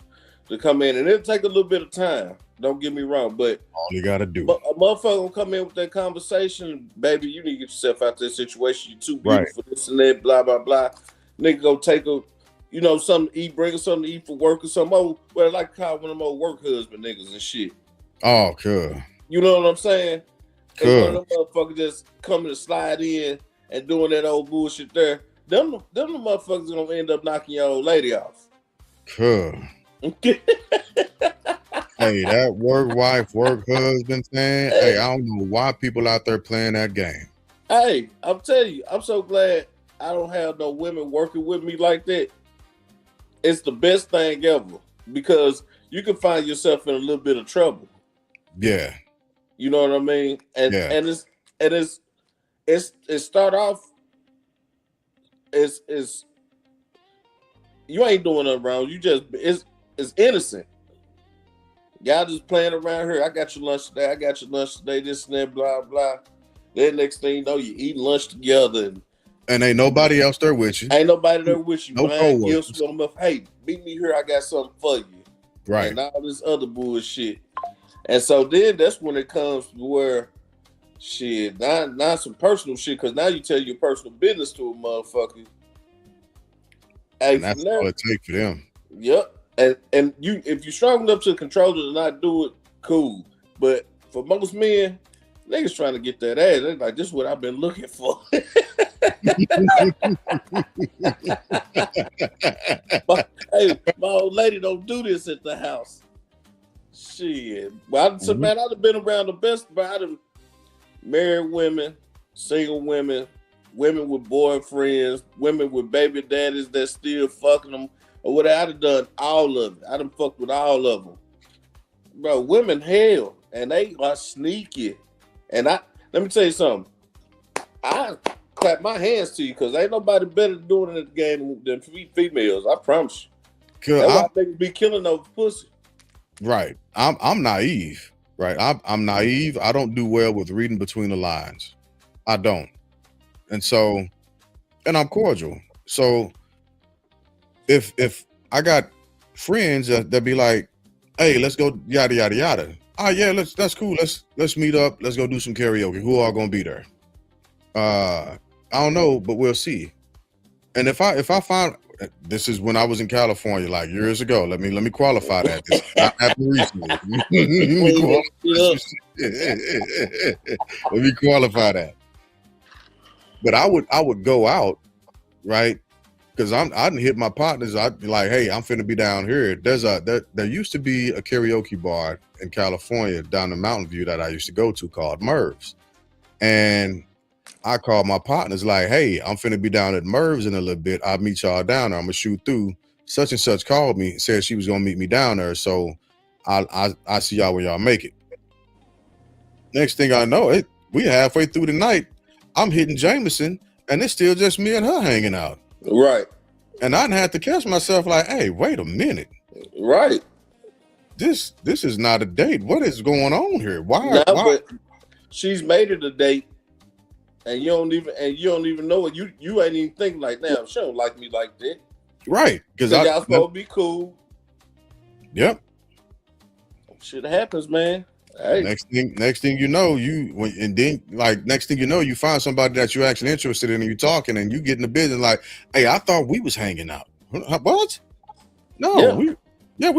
to come in, and it'll take a little bit of time. Don't get me wrong, but all you gotta do. A motherfucker gonna come in with that conversation, baby. You need to get yourself out of this situation. You too beautiful, this and that, blah blah blah. Nigga go take something to eat, bring her something to eat for work or something. Oh, well, I like to call one of them old work husband niggas and shit. Oh, cool. You know what I'm saying? Cool. And one of them motherfuckers just coming to slide in and doing that old bullshit there. Them motherfuckers gonna end up knocking your old lady off. Cool. Hey, that work wife, work husband thing. Hey, I don't know why people out there playing that game. Hey, I'm telling you, I'm so glad I don't have no women working with me like that. It's the best thing ever because you can find yourself in a little bit of trouble. Yeah. You know what I mean? And it start off is you ain't doing nothing wrong. You just it's innocent. Y'all just playing around here. I got your lunch today. I got your lunch today. This and that, blah blah. Then next thing you know, you eating lunch together, and ain't nobody else there with you. Ain't nobody there with you. No coworkers. Hey, meet me here. I got something for you. Right. And all this other bullshit. And so then that's when it comes to where shit, not some personal shit, because now you tell your personal business to a motherfucker. Hey, and that's all it takes for them. Yep. And you, if you're strong enough to control it and not do it, cool. But for most men, niggas trying to get that ass. They're like, this is what I've been looking for. My old lady don't do this at the house. Shit. Well, man, I'd have been around the best, but I'd have married women, single women, women with boyfriends, women with baby daddies that still fucking them, or what. I'd have done all of it. I done fucked with all of them, bro. Women hell, and they are sneaky. And let me tell you something. I clap my hands to you because ain't nobody better doing it in the game than females. I promise you. That's why they be killing over pussy. Right. I'm naive. Right. I'm naive. I don't do well with reading between the lines. I don't. And so, and I'm cordial. So if I got friends that be like, hey, let's go yada yada yada. Oh yeah, that's cool. Let's meet up. Let's go do some karaoke. Who all gonna be there? I don't know, but we'll see. And if I find, this is when I was in California, like years ago. Let me qualify that. This not happened recently. Let me qualify that. But I would go out, right? Because I didn't hit my partners. I'd be like, hey, I'm finna be down here. There used to be a karaoke bar in California down in Mountain View that I used to go to called Merv's. And I called my partners like, hey, I'm finna be down at Merv's in a little bit. I'll meet y'all down there. I'm gonna shoot through. Such and such called me, said she was gonna meet me down there. So I see y'all when y'all make it. Next thing I know, we halfway through the night. I'm hitting Jameson, and it's still just me and her hanging out. Right. And I had to catch myself like, hey, wait a minute. Right. This is not a date. What is going on here? Why? But she's made it a date. And you don't even know it. You ain't even thinking like, damn, she don't like me like that. Right. Because y'all supposed to be cool. Yep. Shit happens, man. Hey. Next thing you know, next thing you know, you find somebody that you're actually interested in and you talking and you get in the business like, hey, I thought we was hanging out. What? No, we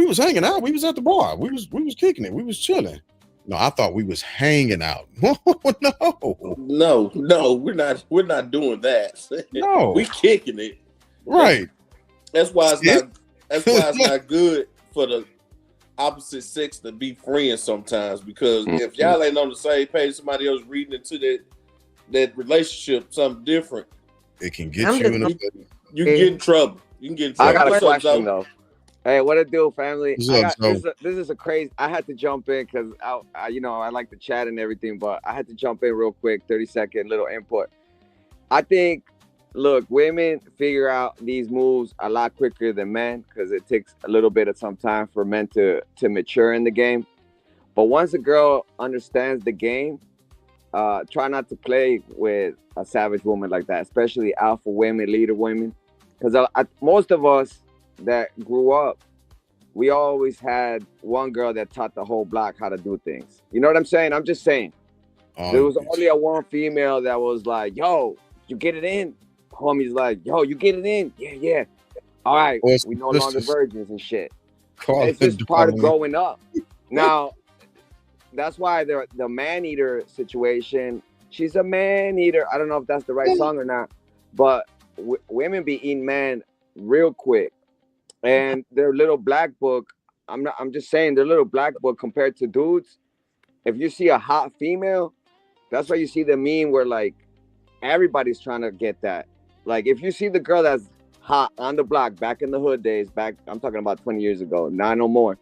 was hanging out. We was at the bar. We was kicking it. We was chilling. No, I thought we was hanging out. No, we're not doing that. No, we kicking it. Right. That's why it's not good for the opposite sex to be friends sometimes, because if y'all ain't on the same page, somebody else reading into that relationship something different, it can get you in you get in trouble. You can get in trouble. I got a question though. Hey, what it do, family? This is a crazy. I had to jump in because I like to chat and everything, but I had to jump in real quick. 30-second little input. I think, look, women figure out these moves a lot quicker than men because it takes a little bit of some time for men to mature in the game. But once a girl understands the game, try not to play with a savage woman like that, especially alpha women, leader women, because most of us that grew up, we always had one girl that taught the whole block how to do things. You know what I'm saying? I'm just saying. There was only one female that was like, yo, you get it in. Homie's like, yo, you get it in. Yeah. All right. We no longer virgins and shit. It's just part of growing up. Now, that's why the man eater situation, she's a man eater. I don't know if that's the right song or not, but women be eating men real quick. And their little black book, I'm just saying their little black book compared to dudes. If you see a hot female, that's why you see the meme where like everybody's trying to get that. Like if you see the girl that's hot on the block back in the hood days, I'm talking about 20 years ago, not no more.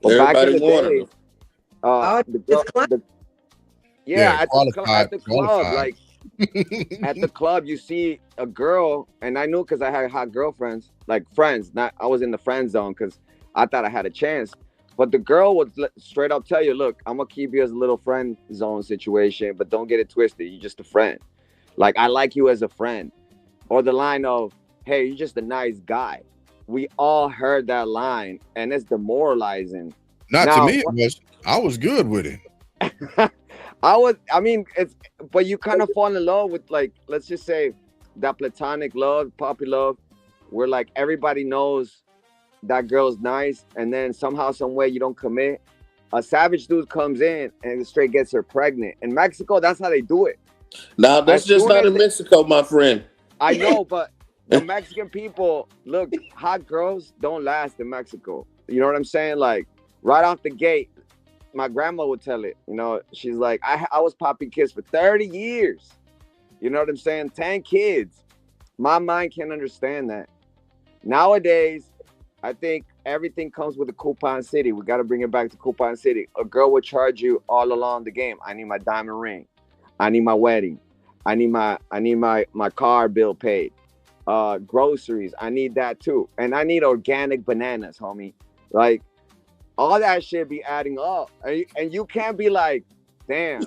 But back in the day, at the club, like at the club, you see a girl, and I knew because I had hot girlfriends, like friends. I was in the friend zone because I thought I had a chance. But the girl would straight up tell you, "Look, I'm gonna keep you as a little friend zone situation, but don't get it twisted. You're just a friend. Like I like you as a friend." Or the line of, "Hey, you're just a nice guy." We all heard that line, and it's demoralizing. To me, it was. I was good with it. But you kind of fall in love with, like, let's just say that platonic love, puppy love, where like everybody knows that girl's nice, and then somehow, some way you don't commit. A savage dude comes in and straight gets her pregnant. In Mexico, that's how they do it. Now that's just not in Mexico, my friend. I know, but the Mexican people, look, hot girls don't last in Mexico. You know what I'm saying? Like right off the gate, my grandma would tell it. You know, she's like, I was popping kids for 30 years. You know what I'm saying? 10 kids. My mind can't understand that. Nowadays, I think everything comes with a coupon city. We got to bring it back to coupon city. A girl will charge you all along the game. I need my diamond ring. I need my wedding. I need my car bill paid. Groceries. I need that too. And I need organic bananas, homie. Like, all that shit be adding up. And you can't be like, damn,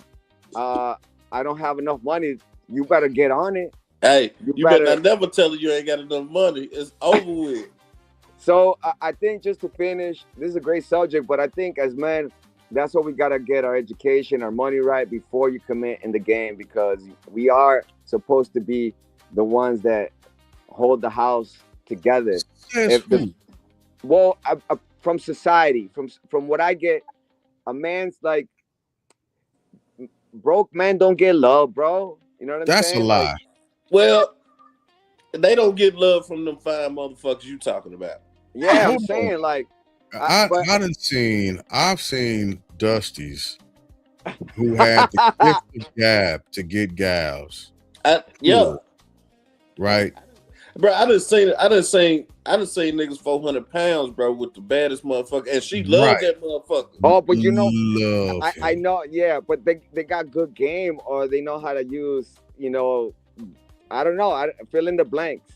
I don't have enough money. You better get on it. Hey, you better never tell her you ain't got enough money. It's over with. So I think, just to finish, this is a great subject, but I think as men, that's what we got to get our education, our money right before you commit in the game, because we are supposed to be the ones that hold the house together. From society, from what I get, a man's like, broke men don't get love, bro. You know what I'm saying? That's a lie. Like, well, they don't get love from them fine motherfuckers you talking about. Yeah, I'm saying, like, I've seen Dusties who had to lift the gap to get gals. Right. Bro, I done seen niggas 400 pounds, bro, with the baddest motherfucker, and she loved that motherfucker. Oh, but you know, I know, yeah, but they got good game, or they know how to use, you know, I don't know, I fill in the blanks.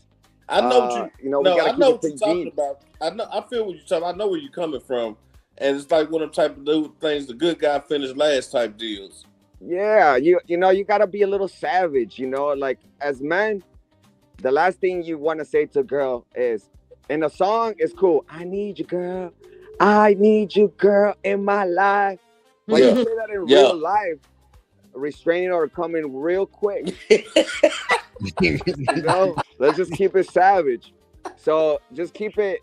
I know what you know. I know what you're talking about. I feel what you're talking. I know where you're coming from, and it's like one of them type of things. The good guy finished last type deals. Yeah, you know, you gotta be a little savage. You know, like, as men, the last thing you want to say to a girl is, in a song, it's cool. I need you, girl. I need you, girl, in my life. But you say that in real life, restraining order coming real quick. You know, let's just keep it savage. So just keep it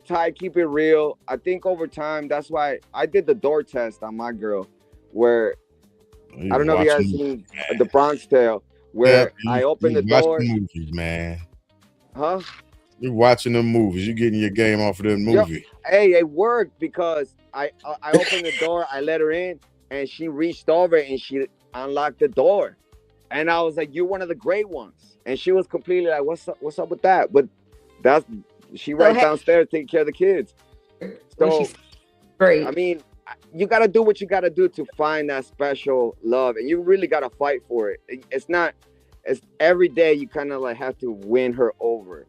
tight, keep it real. I think over time, that's why I did the door test on my girl, where I don't know if you guys seen The Bronx Tale, where I opened the door. Movies, man. Huh? You're watching them movies. You're getting your game off of them movie. Hey, it worked, because I opened the door, I let her in, and she reached over and she unlocked the door. And I was like, "You're one of the great ones." And she was completely like, "What's up with that?" But she right downstairs taking care of the kids. So great. I mean, you got to do what you got to do to find that special love, and you really got to fight for it. It's every day you kind of like have to win her over.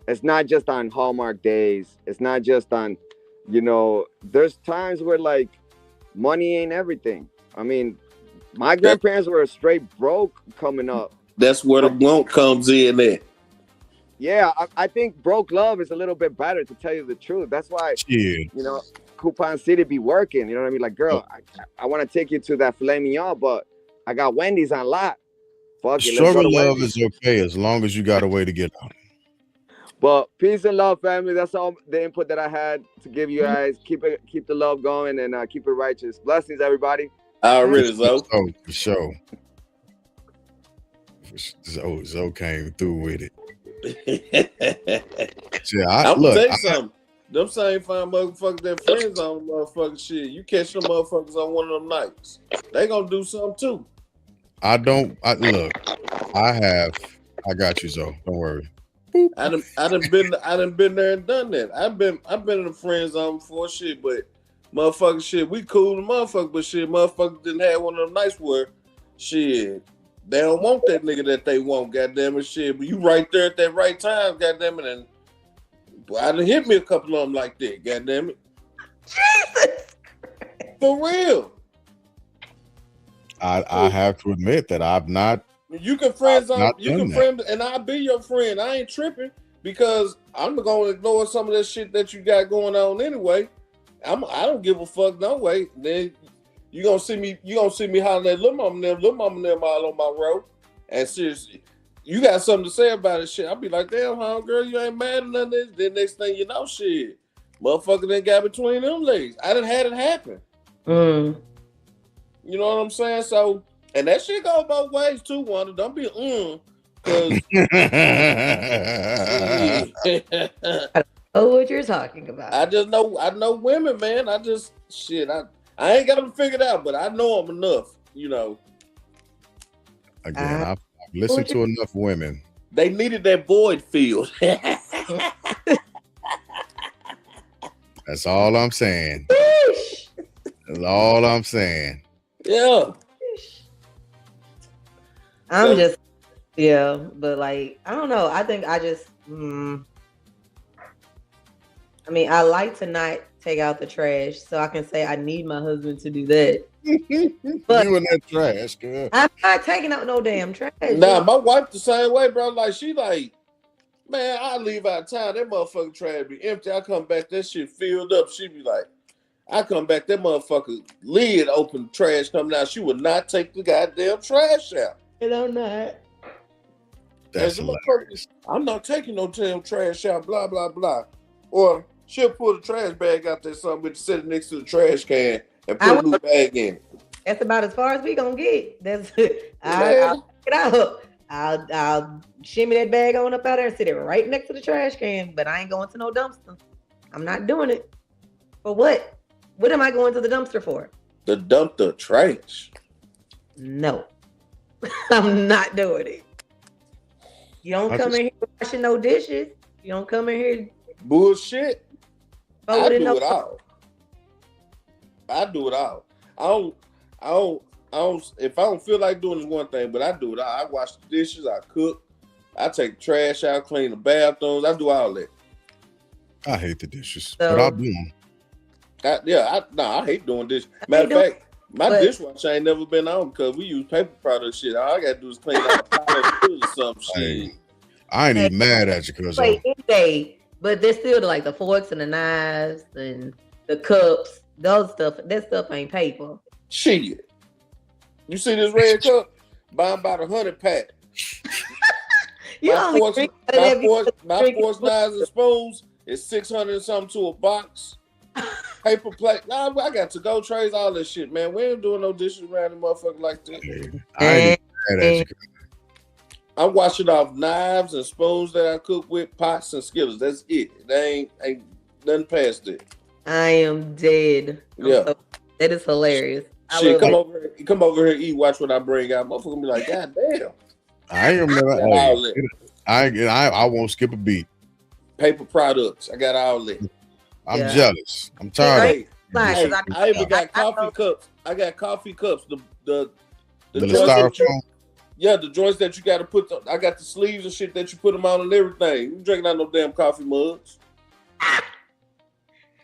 It's not just on Hallmark days. It's not just on, you know, there's times where like money ain't everything. I mean, my grandparents were straight broke coming up. That's where the blunt comes in at. Yeah, I think broke love is a little bit better, to tell you the truth. That's why, you know, Coupon City be working. You know what I mean? Like, girl, I want to take you to that filet mignon, but I got Wendy's on lock. Fuck it, Struggle love is okay as long as you got a way to get out. But peace and love, family. That's all the input that I had to give you guys. Keep the love going, and keep it righteous. Blessings, everybody. Already, Zoe. Oh, for sure. Zoe came through with it. I'm gonna tell you something. Them same fine motherfuckers that friends on motherfucking shit. You catch them motherfuckers on one of them nights, they gonna do something too. I got you, Zoe. Don't worry. I done been there and done that. I've been in the friend zone before, shit, but motherfucking shit, we cool the motherfucker, but shit, motherfuckers didn't have one of them nights where shit, they don't want that nigga that they want, goddamn it, shit. But you right there at that right time, goddamn it, and I done hit me a couple of them like that, goddamn it. Jesus. For real. I have to admit that I've not. You can friend zone, you can friend, and I'll be your friend. I ain't tripping, because I'm gonna ignore some of that shit that you got going on anyway. I don't give a fuck no way. Then you gonna see me hollering at little mama and them all on my road. And seriously, you got something to say about it, shit. I'll be like, damn, huh, girl, you ain't mad at none of this. Then next thing you know, shit, motherfucker done got between them legs. I done had it happen. You know what I'm saying? So, and that shit go both ways too, Wanda. Don't be because Oh, what you're talking about. I know women, man. I ain't got them figured out, but I know them enough, you know. Again, Listen to enough women. They needed that void filled. That's all I'm saying. That's all I'm saying. Yeah. I'm just, yeah, but like, I don't know. I think I just, I mean, I like to not take out the trash, so I can say I need my husband to do that. But you and that trash, girl. I'm not taking out no damn trash. Nah, my wife the same way, bro. Like, she like, man, I leave out of town, that motherfucking trash be empty. I come back, that shit filled up. She be like, I come back, that motherfucker lid open, trash coming out. She would not take the goddamn trash out. And I'm not. That's the hilarious. motherfucker, I'm not taking no damn trash out, blah, blah, blah. Or she'll pull the trash bag out there, something, but sit it next to the trash can and put a new bag in it. That's about as far as we gonna get. That's Yeah. I'll pick it out. I'll shimmy that bag on up out there and sit it right next to the trash can, but I ain't going to no dumpster. I'm not doing it. For what? What am I going to the dumpster for? To dump the trash. No. I'm not doing it. You don't come in here washing no dishes. You don't come in here Bullshit. I folding do no it all. I do it all. I don't. If I don't feel like doing this one thing, but I do it all. I wash the dishes. I cook. I take the trash out, clean the bathrooms. I do all that. I hate the dishes, So- but I'll do them. I hate doing this. Matter of fact, my but- dishwasher ain't never been on because we use paper product shit. All I gotta do is clean out a pile of food or some shit. Hey, I ain't even mad at you, cuz. wait any day, but there's still like the forks and the knives and the cups. Those stuff. That stuff ain't paper. Shit. You see this red cup? Buy about 100 pack. You My only forks, drink out of that because my drink- forks, knives, and spoons is 600 and something to a box. Paper plate. Nah, I got to go trays, all this shit, man. We ain't doing no dishes around the motherfucker like that. I ain't even mad at you. I'm washing off knives and spoons that I cook with, pots and skillets. That's it. They ain't nothing past it. I am dead. Yeah. That is hilarious. I Shit, love it. come over here, eat, watch what I bring out. Motherfucker be like, God damn. I ain't remember. Got all that. I won't skip a beat. Paper products. I got all that. I'm Yeah. jealous. I'm tired. Hey, Like, hey, 'cause I even got I coffee cups. I got coffee cups. The The joints that you- styrofoam. yeah, the joints that you got to put. I got the sleeves and shit that you put them on and everything. You drinking out no damn coffee mugs.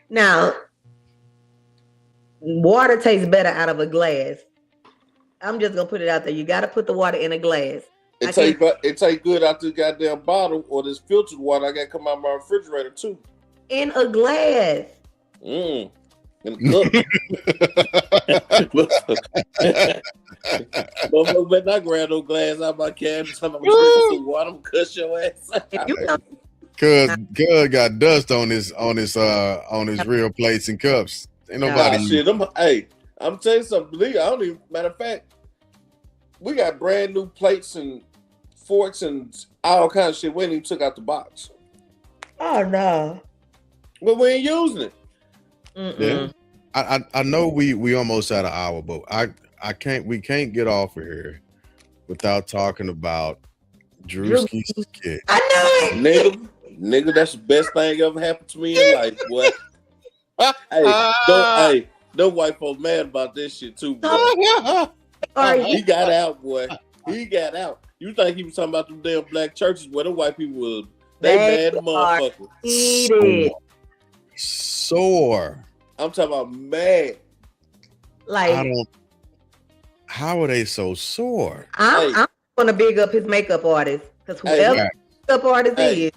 Now, water tastes better out of a glass. I'm just gonna put it out there. You got to put the water in a glass. I It take good out this goddamn bottle or this filtered water. I got to come out my refrigerator too. In a glass. In a cup. Motherfucker better not grab no glass out my can. I'm drinking some water. I'm cuss your ass. If you come, Cuz got dust on his real plates and cups. Ain't nobody. Nah, shit. I'm telling you something. Believe it, I don't even. Matter of fact, we got brand new plates and forks and all kinds of shit. We ain't even took out the box, oh no. but we ain't using it. Mm-mm. Yeah. I know we almost at an hour, but we can't get off of here without talking about Drewski's skit. I know it. Nigga, that's the best thing ever happened to me in life, boy. Hey, them white folks mad about this shit too, boy. Are He you? got out, boy. He got out. You think he was talking about them damn black churches where the white people was? They mad They motherfucker. Eat it. Sore. I'm talking about mad. Like How are they so sore? I'm gonna big up his makeup artist because whoever Hey. makeup artist Hey. is,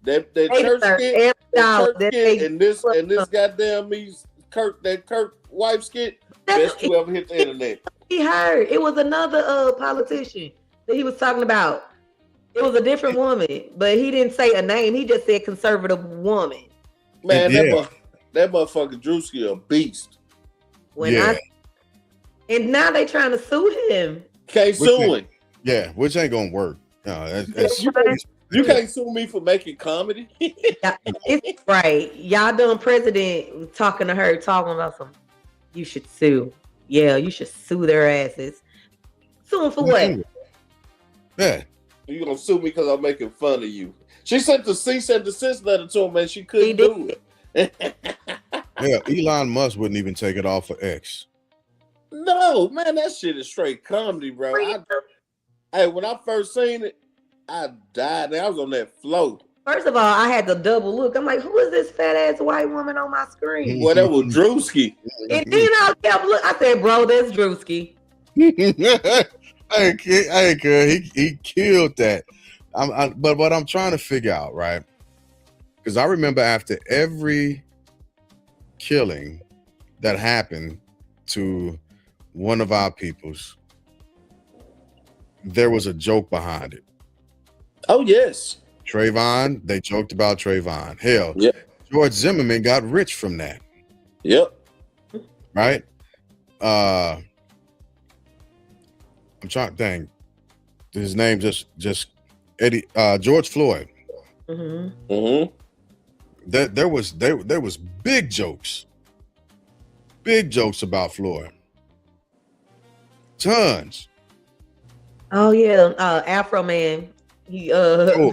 That they church deserve skit, every that dollar church that skit, they- and this goddamn Kirk wife skit, best to ever hit the internet. he heard. It was another politician that he was talking about. It was a different woman, but he didn't say a name. He just said conservative woman. Man, Yeah. that motherfucker Drewski a beast. When Yeah. and now they trying to sue him. Can't sue him. Yeah, which ain't gonna work. No, that's You can't sue me for making comedy. It's right. Y'all done president was talking to her, talking about some. You should sue. Yeah, you should sue their asses. Sue them for what? Yeah. You gonna sue me because I'm making fun of you. She sent the cease and desist letter to him, man. She He couldn't did. do it. Yeah, Elon Musk wouldn't even take it off for X. No, man, that shit is straight comedy, bro. Hey, when I first seen it, I died. I was on that float. First of all, I had to double look. I'm like, who is this fat ass white woman on my screen? Boy, that was Drewski. And then I kept looking. I said, bro, that's Drewski. Hey, he killed that. But what I'm trying to figure out, right? Because I remember after every killing that happened to one of our peoples, there was a joke behind it. Oh, yes. Trayvon, they joked about Trayvon. Hell, Yeah. George Zimmerman got rich from that, Yep. right? I'm trying. Dang, his name just Eddie George Floyd. Mm-hmm. Mm-hmm. There was big jokes about Floyd. Tons. Oh yeah, Afro Man. He Afro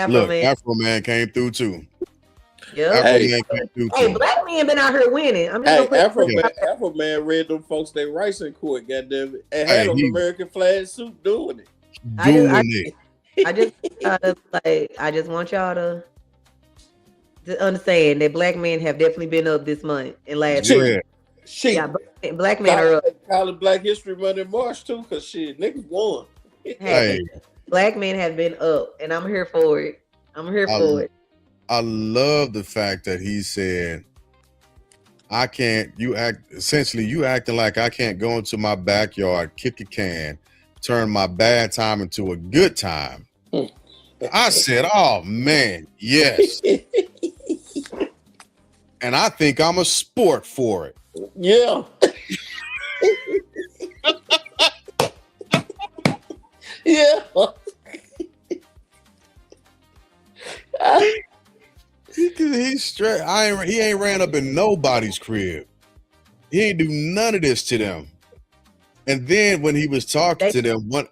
Look, Man. Afro Man came through too. Yep. Afro Hey. Man came through Hey, too. black men been out here winning. I'm just Hey, gonna put Afro Man read them folks their rights in court, goddamn it. And Hey, had on the he- American flag suit doing it. Doing I it. I just want y'all to understand that black men have definitely been up this month and last Shit. month. Yeah. Shit. Yeah, black men are up. Call it Black History Month in March too, cause shit, niggas won. Hey, Black men have been up, and I'm here for it. I'm here for it. I love the fact that he said, I can't, you acting like I can't go into my backyard, kick a can, turn my bad time into a good time. I said, oh man, yes. And I think I'm a sport for it. Yeah. Yeah. He's straight. He ain't ran up in nobody's crib. He ain't do none of this to them. And then when he was talking to them, they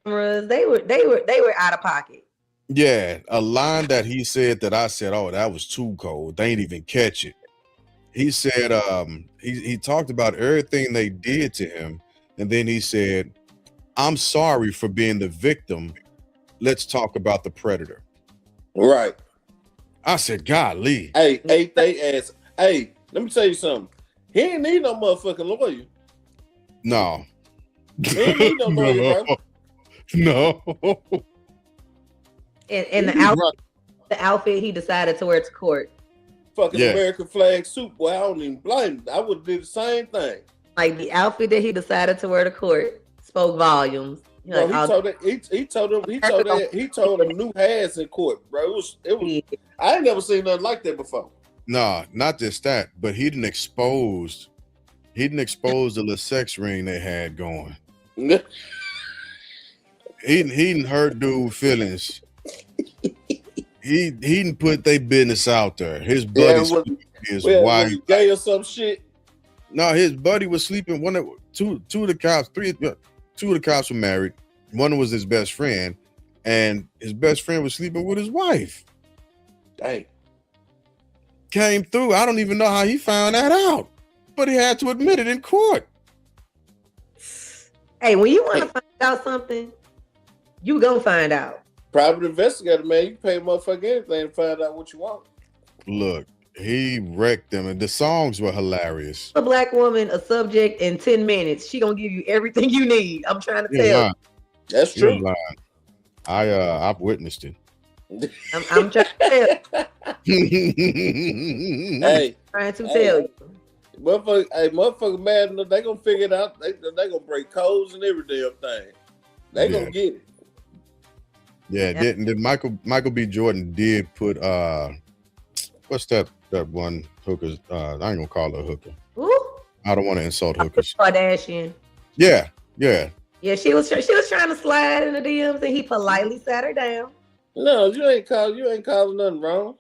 were out of pocket. yeah, a line that he said that I said, oh, that was too cold. They ain't even catch it. He said, he talked about everything they did to him, and then he said, I'm sorry for being the victim. Let's talk about the predator. Right. I said, golly. Hey, ate they ass. Hey, let me tell you something. He ain't need no motherfucking lawyer. No. He ain't need no lawyer, bro. No. And the outfit he decided to wear to court. Fucking Yeah. American flag suit, boy. I don't even blame him. I would do the same thing. Like the outfit that he decided to wear to court spoke volumes. No, Like, he told him new has in court, bro. It was I ain't never seen nothing like that before. No, not just that, but he didn't expose the little sex ring they had going. He didn't hurt dude feelings. He didn't put their business out there. His buddy his was wife. he gay or some shit? No, his buddy was sleeping. Two of the cops were married. One was his best friend, and his best friend was sleeping with his wife. Dang. Came through. I don't even know how he found that out, but he had to admit it in court. hey, when you want to find out something, you gonna find out. Private investigator, man. You can pay a motherfucker anything to find out what you want. Look, he wrecked them, and the songs were hilarious. A black woman, a subject in 10 minutes, she gonna give you everything you need. I'm trying to tell you. That's You're true. lying. I've witnessed it. I'm trying to tell Hey, trying to tell you. motherfucker mad enough, they gonna figure it out. They gonna break codes and every damn thing. They gonna get it. Yeah, did Michael B. Jordan did put what's that one hooker? I ain't gonna call her a hooker. Ooh, I don't want to insult hookers. Kardashian. Yeah. Yeah, she was trying to slide in the DMs, and he politely sat her down. No, you ain't calling nothing wrong.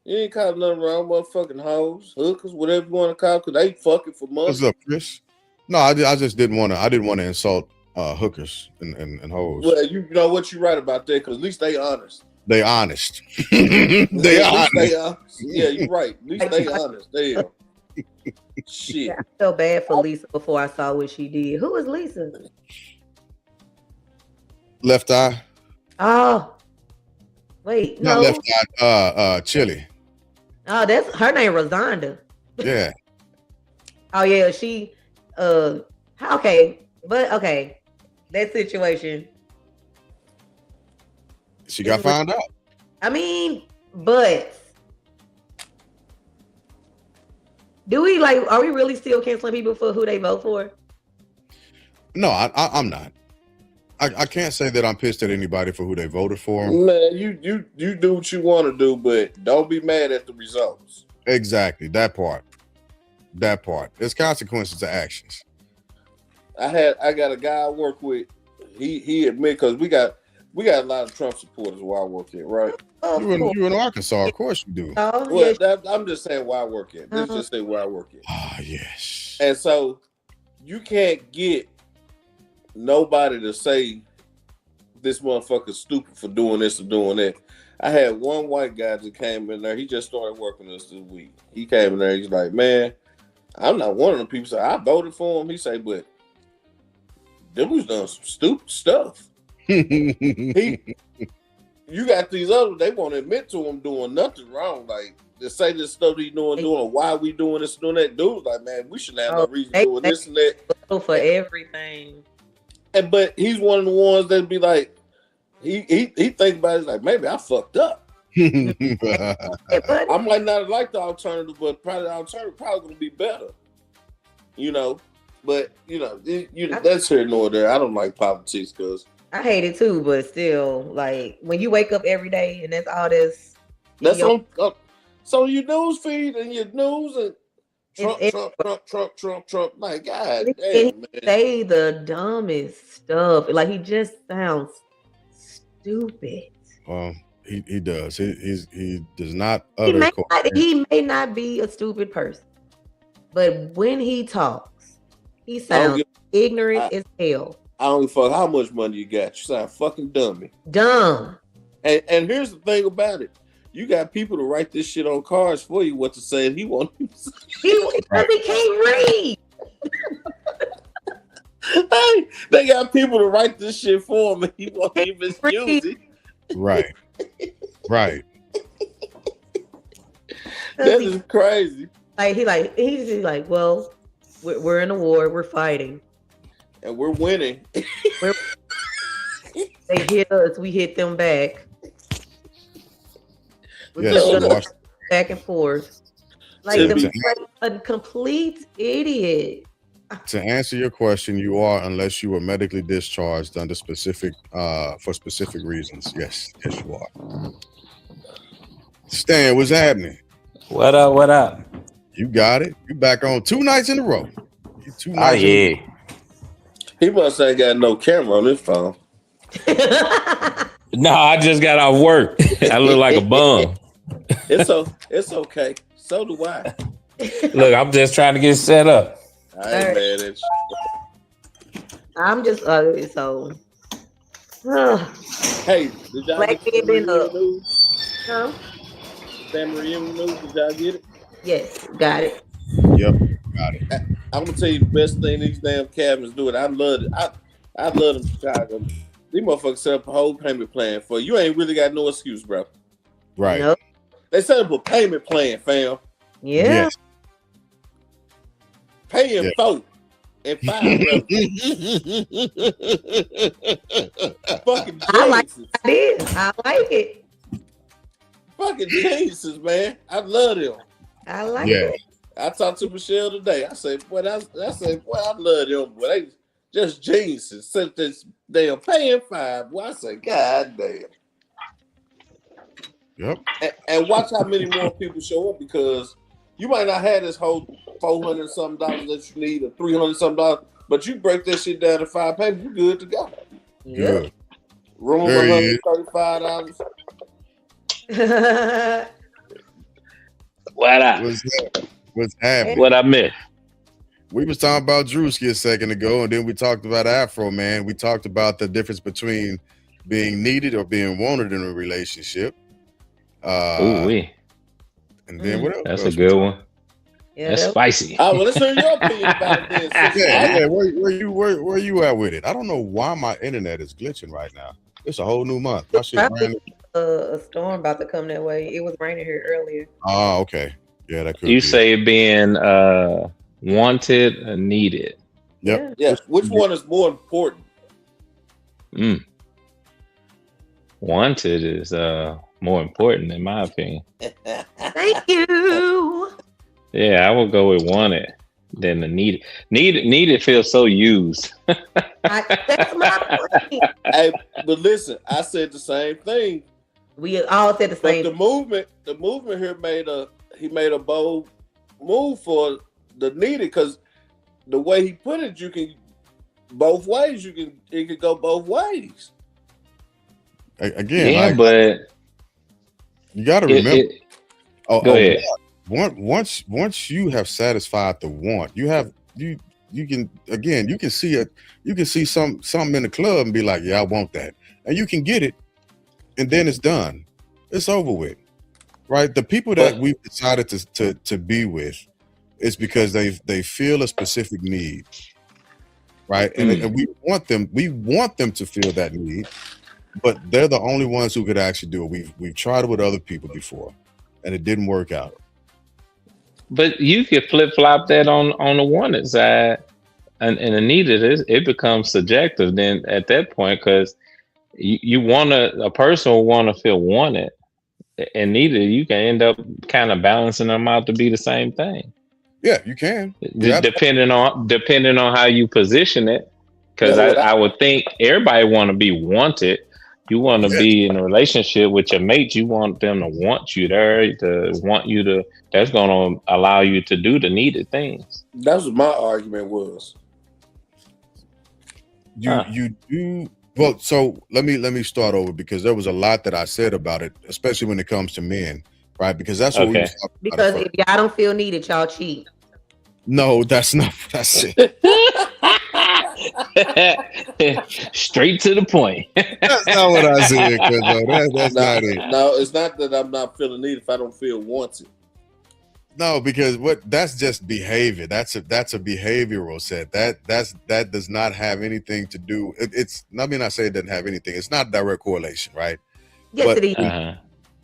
You ain't calling nothing wrong, motherfucking hoes, hookers, whatever you want to call, because they fucking for money. What's up, Chris? No, I just didn't want to. I didn't want to insult hookers and hoes. Well, you know what, you're right about that, because at least they honest. They honest. At they least honest. they honest. Yeah, you're right. At least they honest. Damn. Shit. I felt bad for Lisa before I saw what she did. Who is Lisa? Left eye. Oh, wait, Not no. left eye. Chili. Oh, that's her name, Rosanda. Yeah. Oh yeah, she. Okay, but okay, that situation. She got found out. I mean, but do we are we really still canceling people for who they vote for? No, I'm not. I can't say that I'm pissed at anybody for who they voted for. Man, you do what you want to do, but don't be mad at the results. Exactly. That part. There's consequences to actions. I got a guy I work with. He admit, because we got a lot of Trump supporters where I work at, right? You in Arkansas, of course you do. Oh, Well, yeah. I'm just saying where I work at. Let's just say where I work at. Ah, yes. And so you can't get nobody to say this motherfucker's stupid for doing this or doing that. I had one white guy that came in there. He just started working with us this week. He came in there. He's like, man, I'm not one of the people. So I voted for him. He said, but them was done some stupid stuff. You got these others, they won't admit to him doing nothing wrong. Like, to say this stuff he's doing, why we doing this, doing that. Dude's like, man, we shouldn't have no reason doing this and that. For everything. But he's one of the ones that be like, he think about it, he's like, maybe I fucked up. I might not like the alternative, but probably the alternative probably gonna be better. You know, but that's here nor there. I don't like politics because I hate it too, but still, like when you wake up every day and that's all this. That's on your news feed and your news and Trump. Like, God damn, man. Say the dumbest stuff. Like, he just sounds stupid. Well, he does. He does not utter. He may not be a stupid person, but when he talks, he sounds ignorant as hell. I don't give a fuck how much money you got. You sound fucking dummy. Dumb. And here's the thing about it. You got people to write this shit on cards for you what to say, and he won't even say. He can't read. Hey, they got people to write this shit for him, and he won't even use it. Right. That is crazy. He's just like, well, we're in a war, we're fighting, and we're winning. They hit us, we hit them back. Yes, back and forth. Like a complete idiot. To answer your question, you are, unless you were medically discharged under specific for specific reasons. Yes, you are. Stan, what's happening? What up? You got it. You back on 2 nights in a row. Yeah. He must ain't got no camera on his phone. No, I just got off work. I look like a bum. It's okay. So do I. Look, I'm just trying to get set up. I ain't mad at you. I'm just so. Hey, did y'all Black get the up. news? Huh? Family reunion news? Did y'all get it? Yes, got it. Yep, got it. I'm gonna tell you the best thing these damn cabins do it. I love it. I love them Chicago. These motherfuckers set up a whole payment plan for you. Ain't really got no excuse, bro. Right. Nope. They set up a payment plan, fam. Yeah. Yes. Paying 4 and 5. Fucking geniuses. I like it. Fucking geniuses, man. I love them. I like Yeah. it. I talked to Michelle today. I said, boy, I love them. Boy, they just geniuses. Since this damn paying 5. Boy, I say, God damn. Yep. And watch how many more people show up, because you might not have this whole $400 something that you need or $300 something, but you break that shit down to 5 payments, you good to go. Good. Room There he is. $135. What up? What's happening? What I missed? We was talking about Drewski a second ago, and then we talked about Afro Man. We talked about the difference between being needed or being wanted in a relationship. Ooh, And then what else? that's a good one. Yeah, That's that- spicy. Well, let's hear your opinion about this. Yeah. Where you at with it? I don't know why my internet is glitching right now. It's a whole new month. My shit Probably brand new. a storm about to come that way. It was raining here earlier. Oh, okay. Yeah, that could You be. say being wanted or needed. Yep. Yeah, which one is more important? Wanted is more important in my opinion. Thank you. Yeah, I would go with wanted than the needed. Needed feels so used. That's my point. Hey, but listen, I said the same thing. We all said the But same. the movement here made a bold move for the needed, because the way he put it, you can both ways. It could go both ways. Again, Yeah, like, but you got to remember. go ahead. Once you have satisfied the want, you can see it. You can see something in the club and be like, yeah, I want that, and you can get it, and then it's done. It's over with, right? The people that we've decided to be with, it's because they feel a specific need, right? And we want them to feel that need, but they're the only ones who could actually do it. We've tried it with other people before, and it didn't work out. But you could flip flop that on the wanted side, and the needed it becomes subjective then at that point, because you want a person will want to feel wanted and needed. You can end up kind of balancing them out to be the same thing. Yeah, you can. Yeah. Depending on how you position it, because I would think everybody want to be wanted. You want to be in a relationship with your mate. You want them to want you there, to want you to. That's going to allow you to do the needed things. That's what my argument was. You do well. So let me start over, because there was a lot that I said about it, especially when it comes to men, right? Because that's what we was talking Because about. if y'all don't feel needed, y'all cheat. No, that's it. Straight to the point. That's not what I said, that's not it. No, it's not that I'm not feeling needed if I don't feel wanted. No, because that's just behavior. That's a behavioral set. That does not have anything to do. It's let me not say it doesn't have anything. It's not direct correlation, right? Yes, But- it is.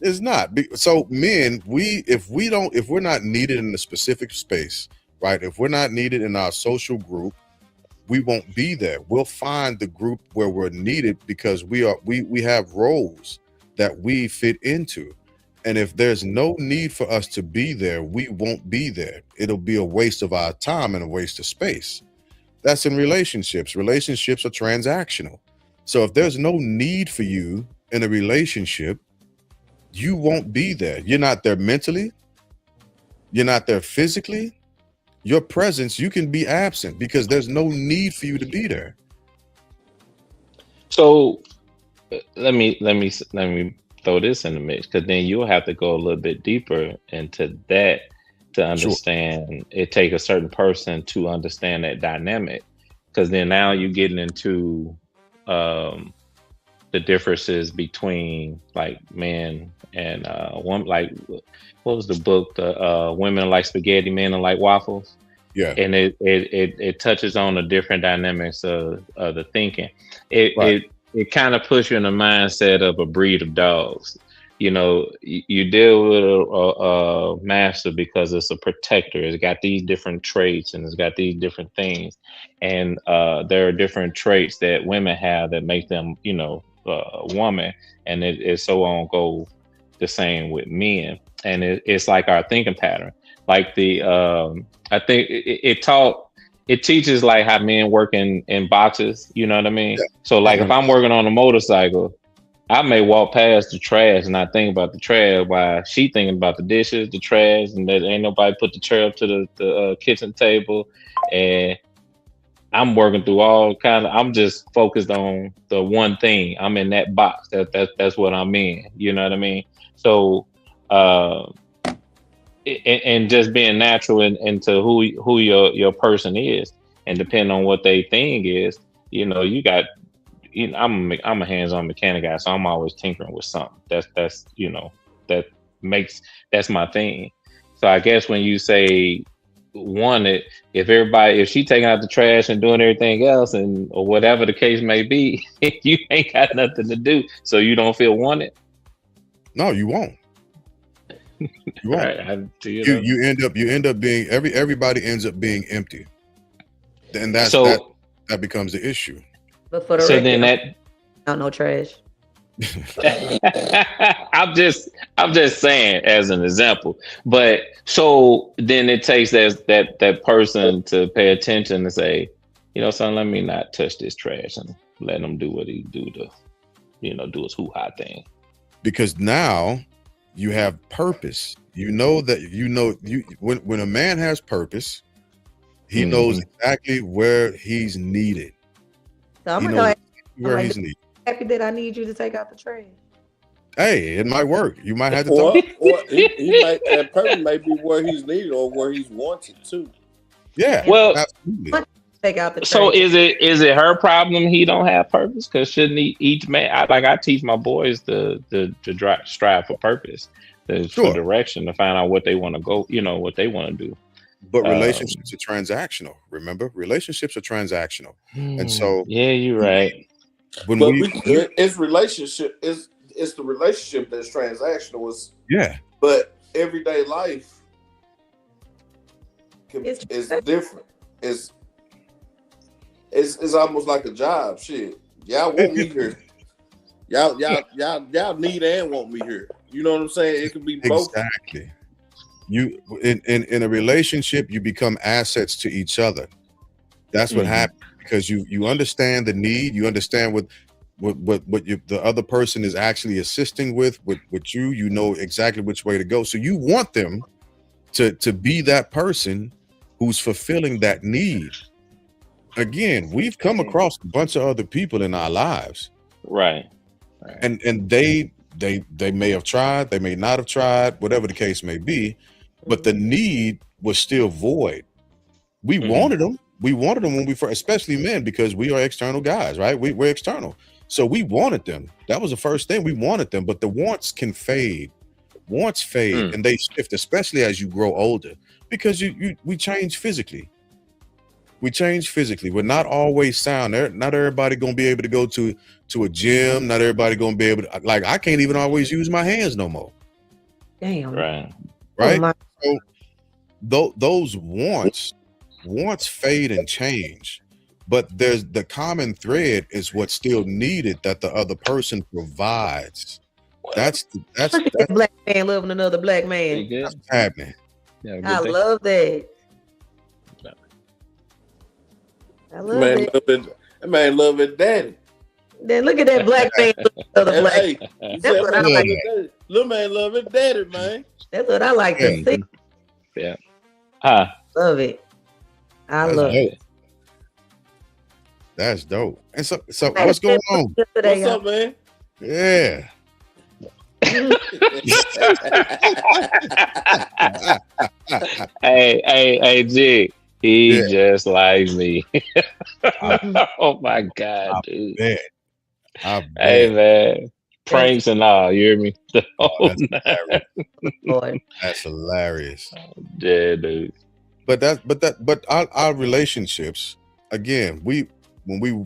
It's not. So men, if we're not needed in a specific space, right? If we're not needed in our social group, we won't be there. We'll find the group where we're needed, because we have roles that we fit into. And if there's no need for us to be there, we won't be there. It'll be a waste of our time and a waste of space. That's in relationships. Relationships are transactional. So if there's no need for you in a relationship, you won't be there. You're not there mentally. You're not there physically. Your presence, you can be absent because there's no need for you to be there. So let me throw this in the mix, because then you'll have to go a little bit deeper into that to understand. It take a certain person to understand that dynamic, because then now you're getting into the differences between like men and women. Like, what was the book? The Women Like Spaghetti, Men Like Waffles. Yeah. And it touches on the different dynamics of the thinking. It kind of puts you in the mindset of a breed of dogs. You know, you deal with a master because it's a protector. It's got these different traits and it's got these different things. And there are different traits that women have that make them, a woman. And it's so on go the same with men. And it's like our thinking pattern. Like I think it teaches like how men work in boxes, you know what I mean? Yeah. So like if I'm working on a motorcycle, I may walk past the trash and I think about the trash while she thinking about the dishes, the trash, and that ain't nobody put the tray up to the kitchen table. And I'm working through I'm just focused on the one thing. I'm in that box. That's what I'm in. You know what I mean? So and just being natural into who your person is, and depending on what they thing is, you got. I'm a hands-on mechanic guy, so I'm always tinkering with something. That's that's my thing. So I guess when you say want it, if she taking out the trash and doing everything else or whatever the case may be, you ain't got nothing to do, so you don't feel wanted. No, you won't. You won't. Right. You end up being everybody ends up being empty, and that becomes the issue. But for the So record, then that not no trash. I'm just saying as an example. But so then it takes that person to pay attention and say, son, let me not touch this trash and let him do what he do to, do his hoo-ha thing. Because now you have purpose. When a man has purpose, he knows exactly where he's needed. So I'm gonna where he's needed. Happy that I need you to take out the trash. Hey, it might work. You might have to or talk. might, that person may be where he's needed or where he's wanted too. Yeah. Well, absolutely. Take out the trash. So is it her problem he don't have purpose? Because shouldn't each man, I teach my boys to strive for purpose, for direction, to find out what they want to go, what they want to do. But relationships are transactional. Remember, relationships are transactional, and so yeah, you're right. It's relationship. It's the relationship that's transactional. But everyday life is different. It's almost like a job. Shit, y'all want me here. Y'all need and want me here. You know what I'm saying? It could be both. Exactly. You in a relationship, you become assets to each other. That's what happens, because you understand the need. You understand what the other person is actually assisting with you. You know exactly which way to go. So you want them to be that person who's fulfilling that need. Again, we've come across a bunch of other people in our lives, right? And they may have tried, they may not have tried, whatever the case may be, but the need was still void. We wanted them. We wanted them when we first, especially men, because we are external guys, right? We're external. So we wanted them. That was the first thing. We wanted them, but the wants can fade. Wants fade and they shift, especially as you grow older, because we change physically. We change physically. We're not always sound. Not everybody gonna be able to go to a gym. Not everybody gonna be able to, like, I can't even always use my hands no more. Damn. Right. Oh, so those wants fade and change, but there's the common thread is what's still needed that the other person provides. That's a black man loving another black man. That's what's happening. I love that. I love it. That man love his daddy. Then look at that black man loving another black. Hey, that's what I like. Little man love his daddy, man. That's what I like to see. Yeah. Love it. I love it. That's dope. And so what's going on? What's up, man? Yeah. hey, G. He just like me. Oh my God, dude. I bet. Hey, man. Pranks and all, you hear me? That's hilarious. Yeah, dude. But our relationships, again, when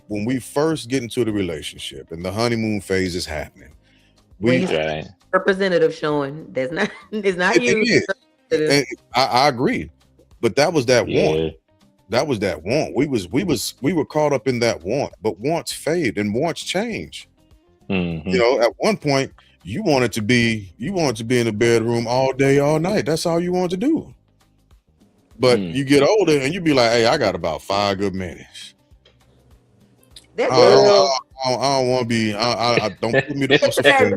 we first get into the relationship and the honeymoon phase is happening, representative showing it's not you. And I agree, but that was that want. That was that want. We were caught up in that want, but wants fade and wants change. At one point you wanted to be in the bedroom all day, all night. That's all you want to do. But you get older and you be like, hey, I got about 5 good minutes. I don't want to be. I don't put me the muscle failure.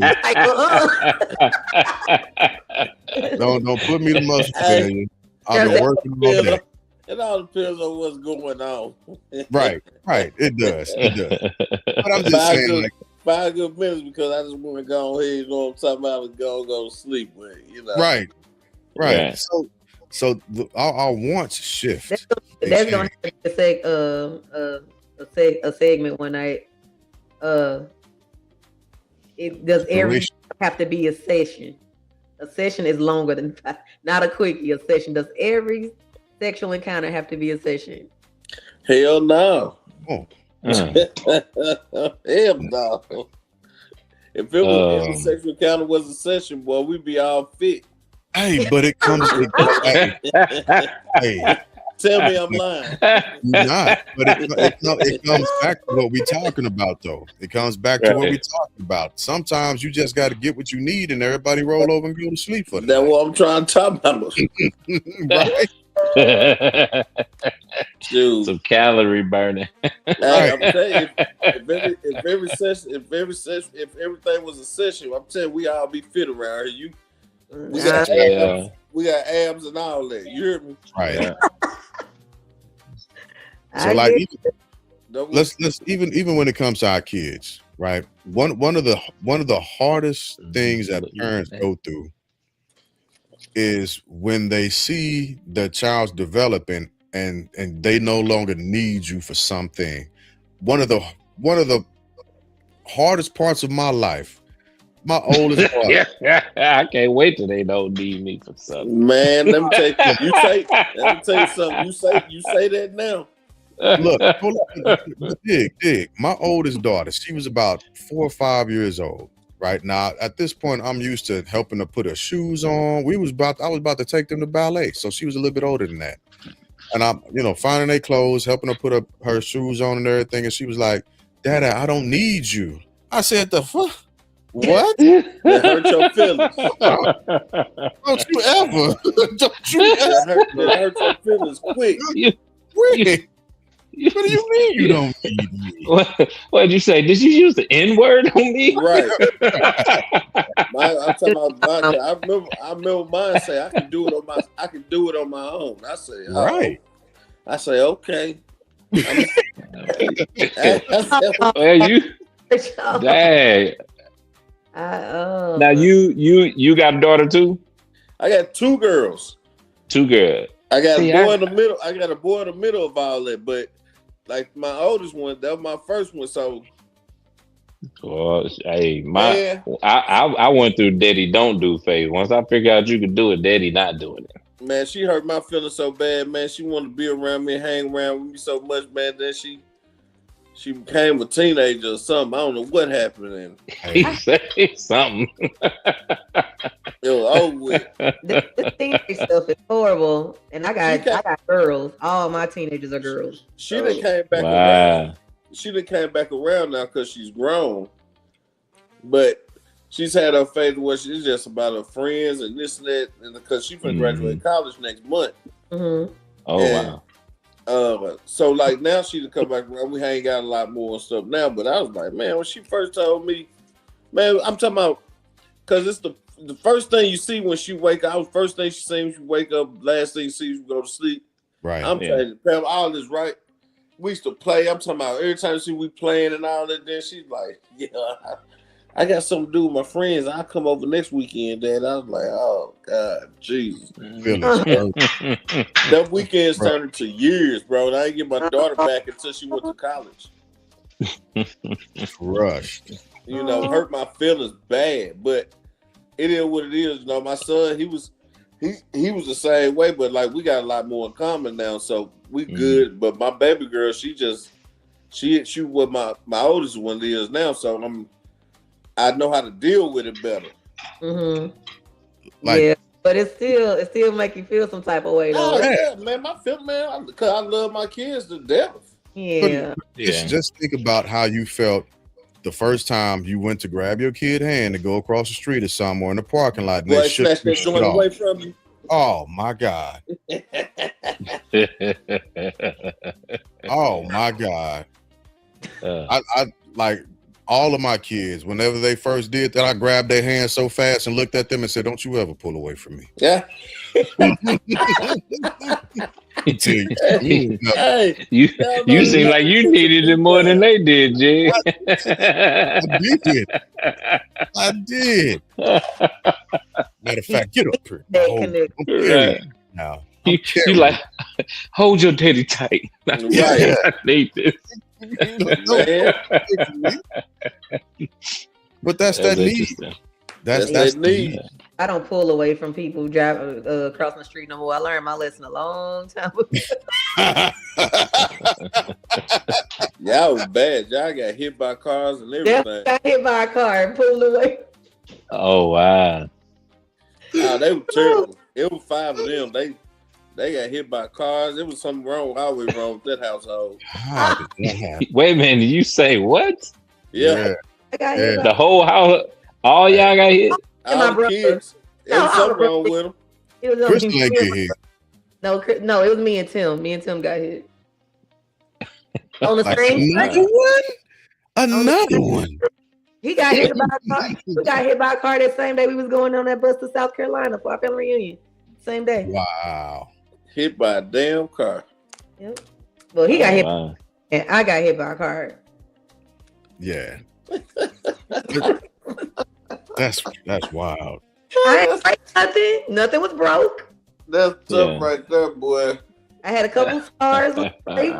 Don't put me the muscle failure. I've been working all day. It all depends on what's going on. Right. It does. But I'm just saying, like, 5 good minutes because I just want to go ahead. You know what I'm talking about? Go to sleep with. Right. Right. Right. So our wants shift. They That's gonna change. have to be a segment one night. It does every Duration. have to be a session. A session is longer than not a quickie. A session does every sexual encounter have to be a session. Hell no. Oh, Hell no. If it was if a sexual encounter was a session, boy, we'd be all fit. hey, but it comes. Hey, Tell me I'm lying. you're not. But it comes back to what we're talking about, though. It comes back to what Right. we're talking about. Sometimes you just got to get what you need, and everybody roll over and go to sleep for the That's night. what I'm trying to talk about. Right? Dude. Some calorie burning. Hey, I'm telling you, if everything was a session, I'm telling you, we all be fit around here. We got Yeah. we got abs and all that. You hear me? Right. Yeah. So I like, get let's even when it comes to our kids, right? One of the hardest things that parents go through is when they see their child's developing and they no longer need you for something. One of the hardest parts of my life, my oldest daughter. I can't wait till they don't need me for something. Man, let me tell you, let me tell you something. You say that now. Look, dig. My oldest daughter, she was about 4 or 5 years old. Right now, at this point, I'm used to helping her put her shoes on. I was about to take them to ballet, so she was a little bit older than that. And I'm, finding their clothes, helping her put up her shoes on and everything. And she was like, "Daddy, I don't need you." I said, "The fuck? What? That hurt your feelings. Don't you ever? Don't you ever? That hurt your feelings quick. Wait. What do you mean you don't need me?" What did you say? Did you use the N word on me? Right. I'm talking about my, I remember mine say I can do it on my own. I say, oh. Right. I say, okay. Well, you dang. Now you got a daughter too? I got 2 girls. 2 girls. I got a boy in the middle. I got a boy in the middle of all that, but like my oldest one, that was my first one. So, Hey, man, I went through daddy don't do phase. Once I figured out you could do it, daddy not doing it. man, she hurt my feelings so bad, man. She wanted to be around me and hang around with me so much, man. Then she became a teenager or something. I don't know what happened, and He said something. it was over with. this teenage stuff is horrible, and I got girls. All my teenagers are girls. She done came back Wow. around. She done came back around now because she's grown, but she's had her phase where she's just about her friends and this and that, and because she's gonna graduate college next month. Mm-hmm. Oh And, wow. So like now she done come back around. We hang out a lot more and stuff now. But I was like, man, when she first told me, man, I'm talking about because it's the first thing you see when she wake up. First thing she sees when she wake up. Last thing you see when you go to sleep. Right. I'm telling you, Pam, all this right. We used to play. I'm talking about every time she we playing and all that. Then she's like, yeah, I got something to do with my friends. I'll come over next weekend, Dad. I was like, oh God, Jesus. Feelings hurt. That weekend's turned into years, bro. And I didn't get my daughter back until she went to college. Crushed. You know, hurt my feelings bad. But it is what it is. You know, my son, he was the same way, but like we got a lot more in common now, so we good. But my baby girl, she what my oldest one is now, so I know how to deal with it better. Mm-hmm. Like, yeah, but it still make you feel some type of way though. Oh yeah, man, because I love my kids to death. Yeah. just think about how you felt the first time you went to grab your kid hand to go across the street or somewhere in the parking lot. And Boy, they snatch shook your that shit joint off. away from you. Oh my God. Oh my God. I like all of my kids, whenever they first did that, I grabbed their hands so fast and looked at them and said, "Don't you ever pull away from me." Yeah. Until you, Hey, you seem like you needed it more than they did, Jay. I did. Matter of fact, get up here. They Oh, connect. I'm carrying Right. you now. You like hold your daddy tight. Yeah. I need this. Man, But that's that need. interesting. That's that the need. need. I don't pull away from people driving crossing the street no more. I learned my lesson a long time ago. Y'all was bad. Y'all got hit by cars and everything. Definitely got hit by a car and pulled away. Oh wow. Oh, they were terrible. It was 5 of them. They got hit by cars. It was something wrong, always wrong with that household. How did that happen? Wait a minute, you say what? Yeah, I got hit Yeah. The whole house, all y'all got hit? And my all the brother. kids. There No, was all something the wrong with them. It was Crystal ain't get hit. No, it was me and Tim. Me and Tim got hit. On the Like same another one? Another one. He got hit by a car. We got hit by a car that same day we was going on that bus to South Carolina for our family reunion. Same day. Wow. Hit by a damn car. Yep. Well, he got hit Wow. and I got hit by a car. Yeah. That's wild. I ain't break nothing. Nothing was broke. That's tough Yeah. right there, boy. I had a couple scars. with scrapes.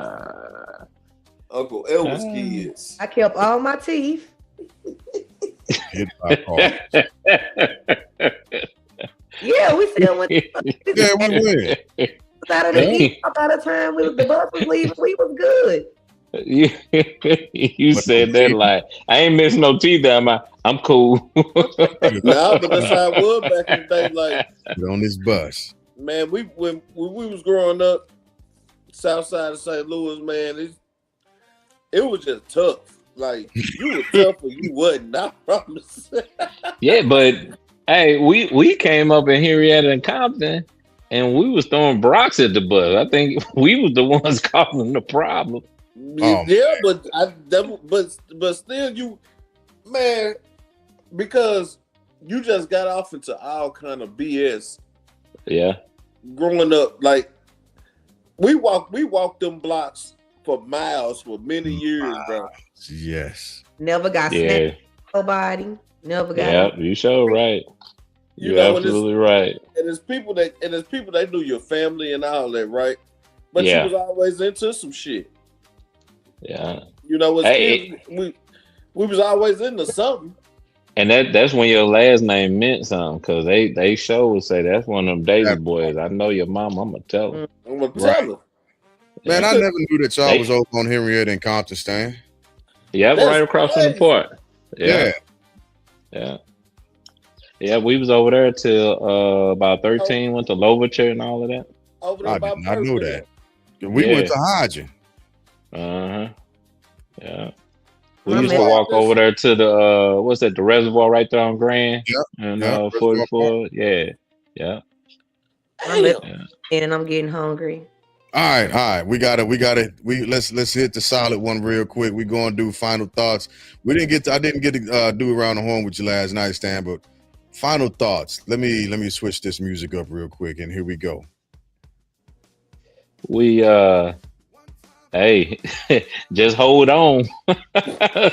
Uncle Elvis kids. I kept all my teeth. Hit by a car. Yeah, we still went Yeah, we win. out of the east. By the time the bus was leaving, we was good. You said that like I ain't missing no teeth. I'm cool. No, but that's how it was back in the day. Like, Get on this bus. man, when we was growing up, south side of St. Louis, man, it was just tough. Like, you were tough or you wasn't, I promise. Yeah, but hey, we came up in Henrietta and Compton, and we was throwing rocks at the bus. I think we was the ones causing the problem. Oh, Yeah, but still, you, man, because you just got off into all kind of BS Yeah, growing up. Like, we walked them blocks for miles for many years, bro. Yes. Never got yeah, snapped by nobody. Never got yeah. You sure right. You You're know, absolutely right. And there's people that knew your family and all that, right? But Yeah. you was always into some shit. Yeah, You know, as Hey. kids, we was always into something. and that's when your last name meant something, because they sure would say that's one of them Daisy Yeah. boys. I know your mom. I'm gonna tell her. I'm gonna Right. tell her. Man, I never knew that y'all They- was over on Henrietta and Compton, Stan. Yeah, That's right across from the crazy. port. Yeah. Yeah. We was over there till about 13. Went to Louverture and all of that. Over there I by did not know Purple. that. We Yeah. went to Hodgin. Yeah. We My used to man- walk over there to the what's that? The reservoir right there on Grand. Yep, And yep, Reservoir 44. Yeah. Damn. and I'm getting hungry. All right. We got it. Let's hit the solid one real quick. We gonna do final thoughts. I didn't get to do around the horn with you last night, Stan, but final thoughts. Let me switch this music up real quick, and here we go. We hey, just hold on.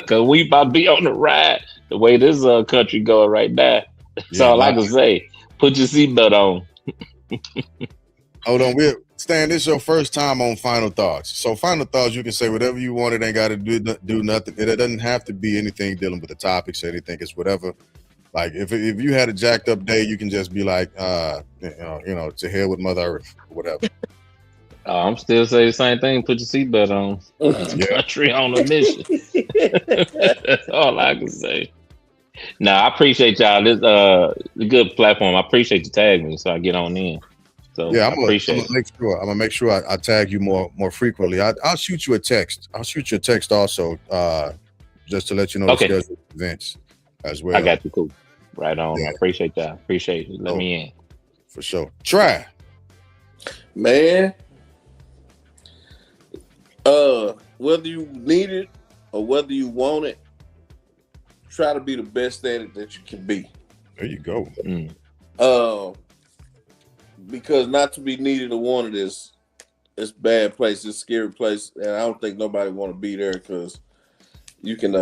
Cause we about to be on the ride the way this country going right now. That's all I can say. Put your seatbelt on. Hold on, Stan, this is your first time on Final Thoughts. So Final Thoughts, you can say whatever you want. It ain't got to do nothing. It doesn't have to be anything dealing with the topics or anything. It's whatever. Like if you had a jacked up day, you can just be like, to hell with Mother Earth, or whatever. I'm still saying the same thing. Put your seatbelt on. Yeah. Country on a mission. That's all I can say. No, I appreciate y'all. This a good platform. I appreciate you tagging me so I get on in. So Yeah, I appreciate it. I'm gonna make sure I tag you more frequently. I'll shoot you a text. I'll shoot you a text also, just to let you know Okay. the schedule of events as well. I got you. Cool. Right on. Yeah. I appreciate that. Appreciate you. Let me in. For sure. Try. Man, whether you need it or whether you want it, try to be the best at it that you can be. There you go. Because not to be needed or wanted is bad place. It's a scary place, and I don't think nobody want to be there because you can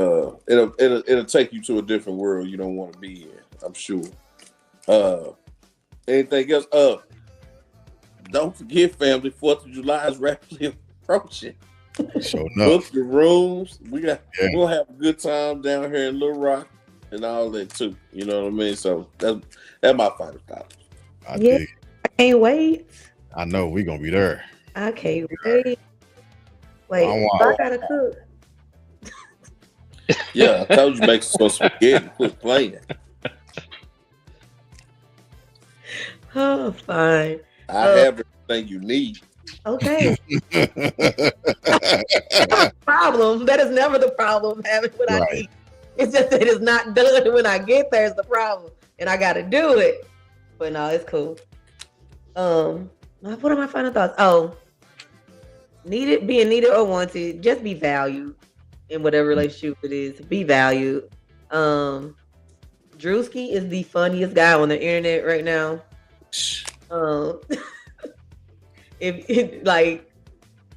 it'll take you to a different world you don't want to be in. I'm sure. Anything else? Don't forget, family. 4th of July is rapidly approaching. So Book the rooms. We'll have a good time down here in Little Rock and all that too. You know what I mean? So that's my final thought. I dig. I can't wait. I know we're gonna be there. I can't wait. Wait, I gotta cook. Yeah, I told you make some spaghetti and quit playing. Oh, fine. I have everything you need. Okay. Problem. That is never the problem. Having what I need. It's just that it's not done when I get there is the problem, and I got to do it. But no, it's cool. What are my final thoughts? Oh, being needed or wanted, just be valued in whatever relationship it is. Be valued. Drewski is the funniest guy on the internet right now.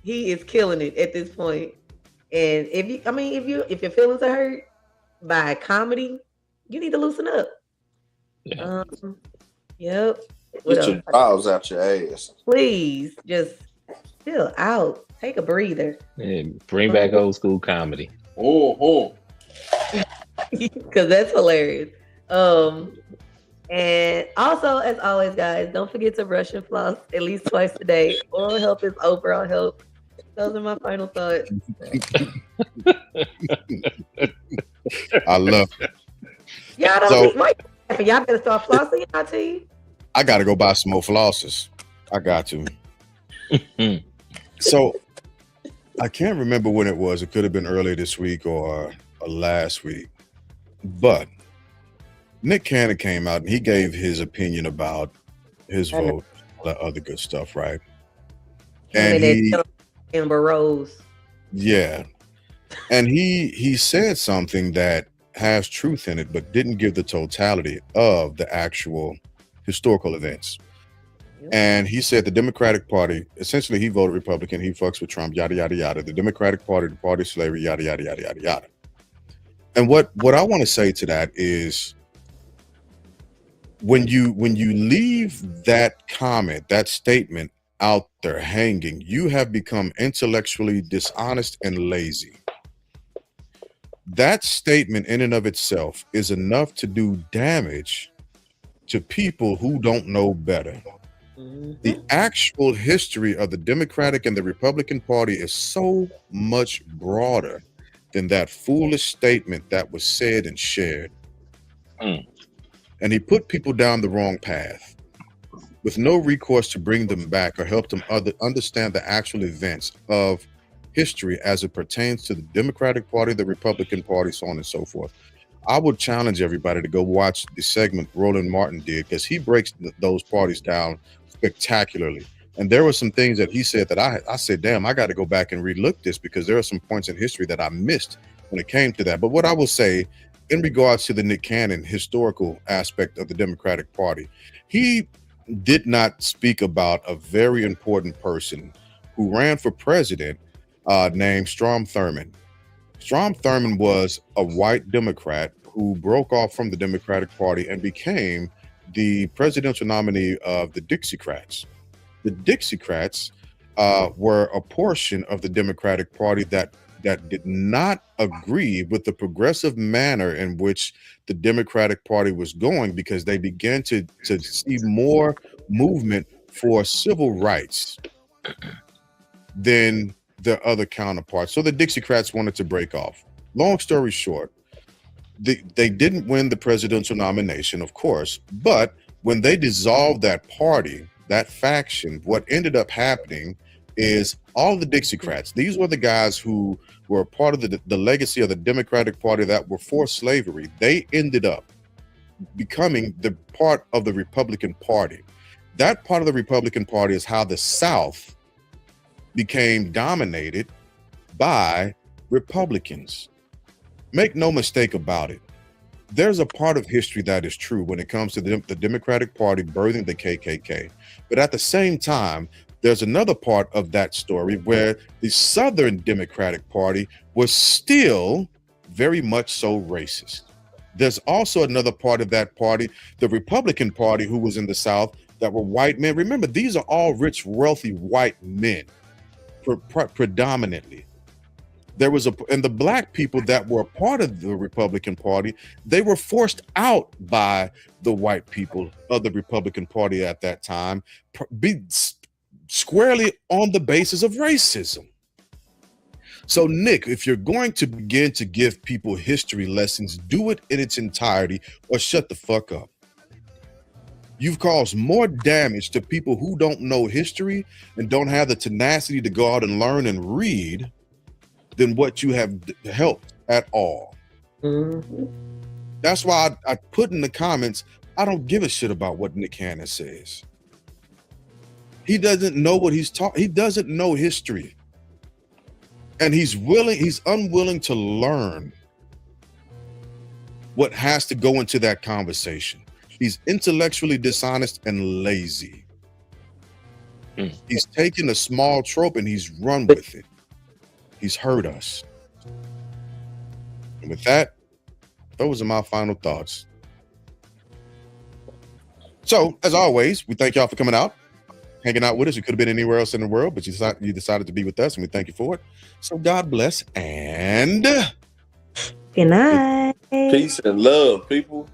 He is killing it at this point. And if your feelings are hurt by comedy, you need to loosen up. Yeah. Yep. Get your balls out your ass. Please, just chill out. Take a breather. Yeah, bring back old school comedy. Oh. Because that's hilarious. And also, as always, guys, don't forget to brush and floss at least twice a day. Oral health is overall health. Those are my final thoughts. I love it. Y'all better start flossing, y'all team. I gotta go buy some more flosses. I got to. So I can't remember when it was. It could have been earlier this week or last week. But Nick Cannon came out and he gave his opinion about his vote, all that other good stuff, right? And Amber Rose. Yeah. And he said something that has truth in it, but didn't give the totality of the actual historical events. Yep. And he said the Democratic Party, essentially he voted Republican, he fucks with Trump, yada, yada, yada. The Democratic Party, the party of slavery, yada, yada, yada, yada, yada. And what I want to say to that is when you leave that comment, that statement out there hanging, you have become intellectually dishonest and lazy. That statement in and of itself is enough to do damage to people who don't know better. Mm-hmm. The actual history of the Democratic and the Republican Party is so much broader than that foolish statement that was said and shared. And he put people down the wrong path with no recourse to bring them back or help them understand the actual events of history as it pertains to the Democratic Party, the Republican Party, so on and so forth. I would challenge everybody to go watch the segment Roland Martin did, because he breaks those parties down spectacularly. And there were some things that he said that I said, damn, I got to go back and relook this, because there are some points in history that I missed when it came to that. But what I will say in regards to the Nick Cannon historical aspect of the Democratic Party, he did not speak about a very important person who ran for president named Strom Thurmond. Strom Thurmond was a white Democrat who broke off from the Democratic Party and became the presidential nominee of the Dixiecrats. The Dixiecrats were a portion of the Democratic Party that did not agree with the progressive manner in which the Democratic Party was going, because they began to see more movement for civil rights than their other counterparts. So the Dixiecrats wanted to break off. Long story short, they didn't win the presidential nomination, of course, but when they dissolved that party, that faction, what ended up happening is all the Dixiecrats, these were the guys who were part of the legacy of the Democratic Party that were for slavery. They ended up becoming the part of the Republican Party. That part of the Republican Party is how the South became dominated by Republicans. Make no mistake about it. There's a part of history that is true when it comes to the Democratic Party birthing the KKK. But at the same time, there's another part of that story where the Southern Democratic Party was still very much so racist. There's also another part of that party, the Republican Party, who was in the South, that were white men. Remember, these are all rich, wealthy white men, predominantly. There was and the black people that were a part of the Republican Party, they were forced out by the white people of the Republican Party at that time, squarely on the basis of racism. So, Nick, if you're going to begin to give people history lessons, do it in its entirety or shut the fuck up. You've caused more damage to people who don't know history and don't have the tenacity to go out and learn and read than what you have helped at all. Mm-hmm. That's why I put in the comments, I don't give a shit about what Nick Cannon says. He doesn't know what he's talking. He doesn't know history. And he's unwilling to learn what has to go into that conversation. He's intellectually dishonest and lazy. He's taken a small trope and he's run with it. He's hurt us. And with that, those are my final thoughts. So, as always, we thank y'all for coming out, hanging out with us. You could have been anywhere else in the world, but you decided to be with us, and we thank you for it. So God bless and good night. Peace and love, people.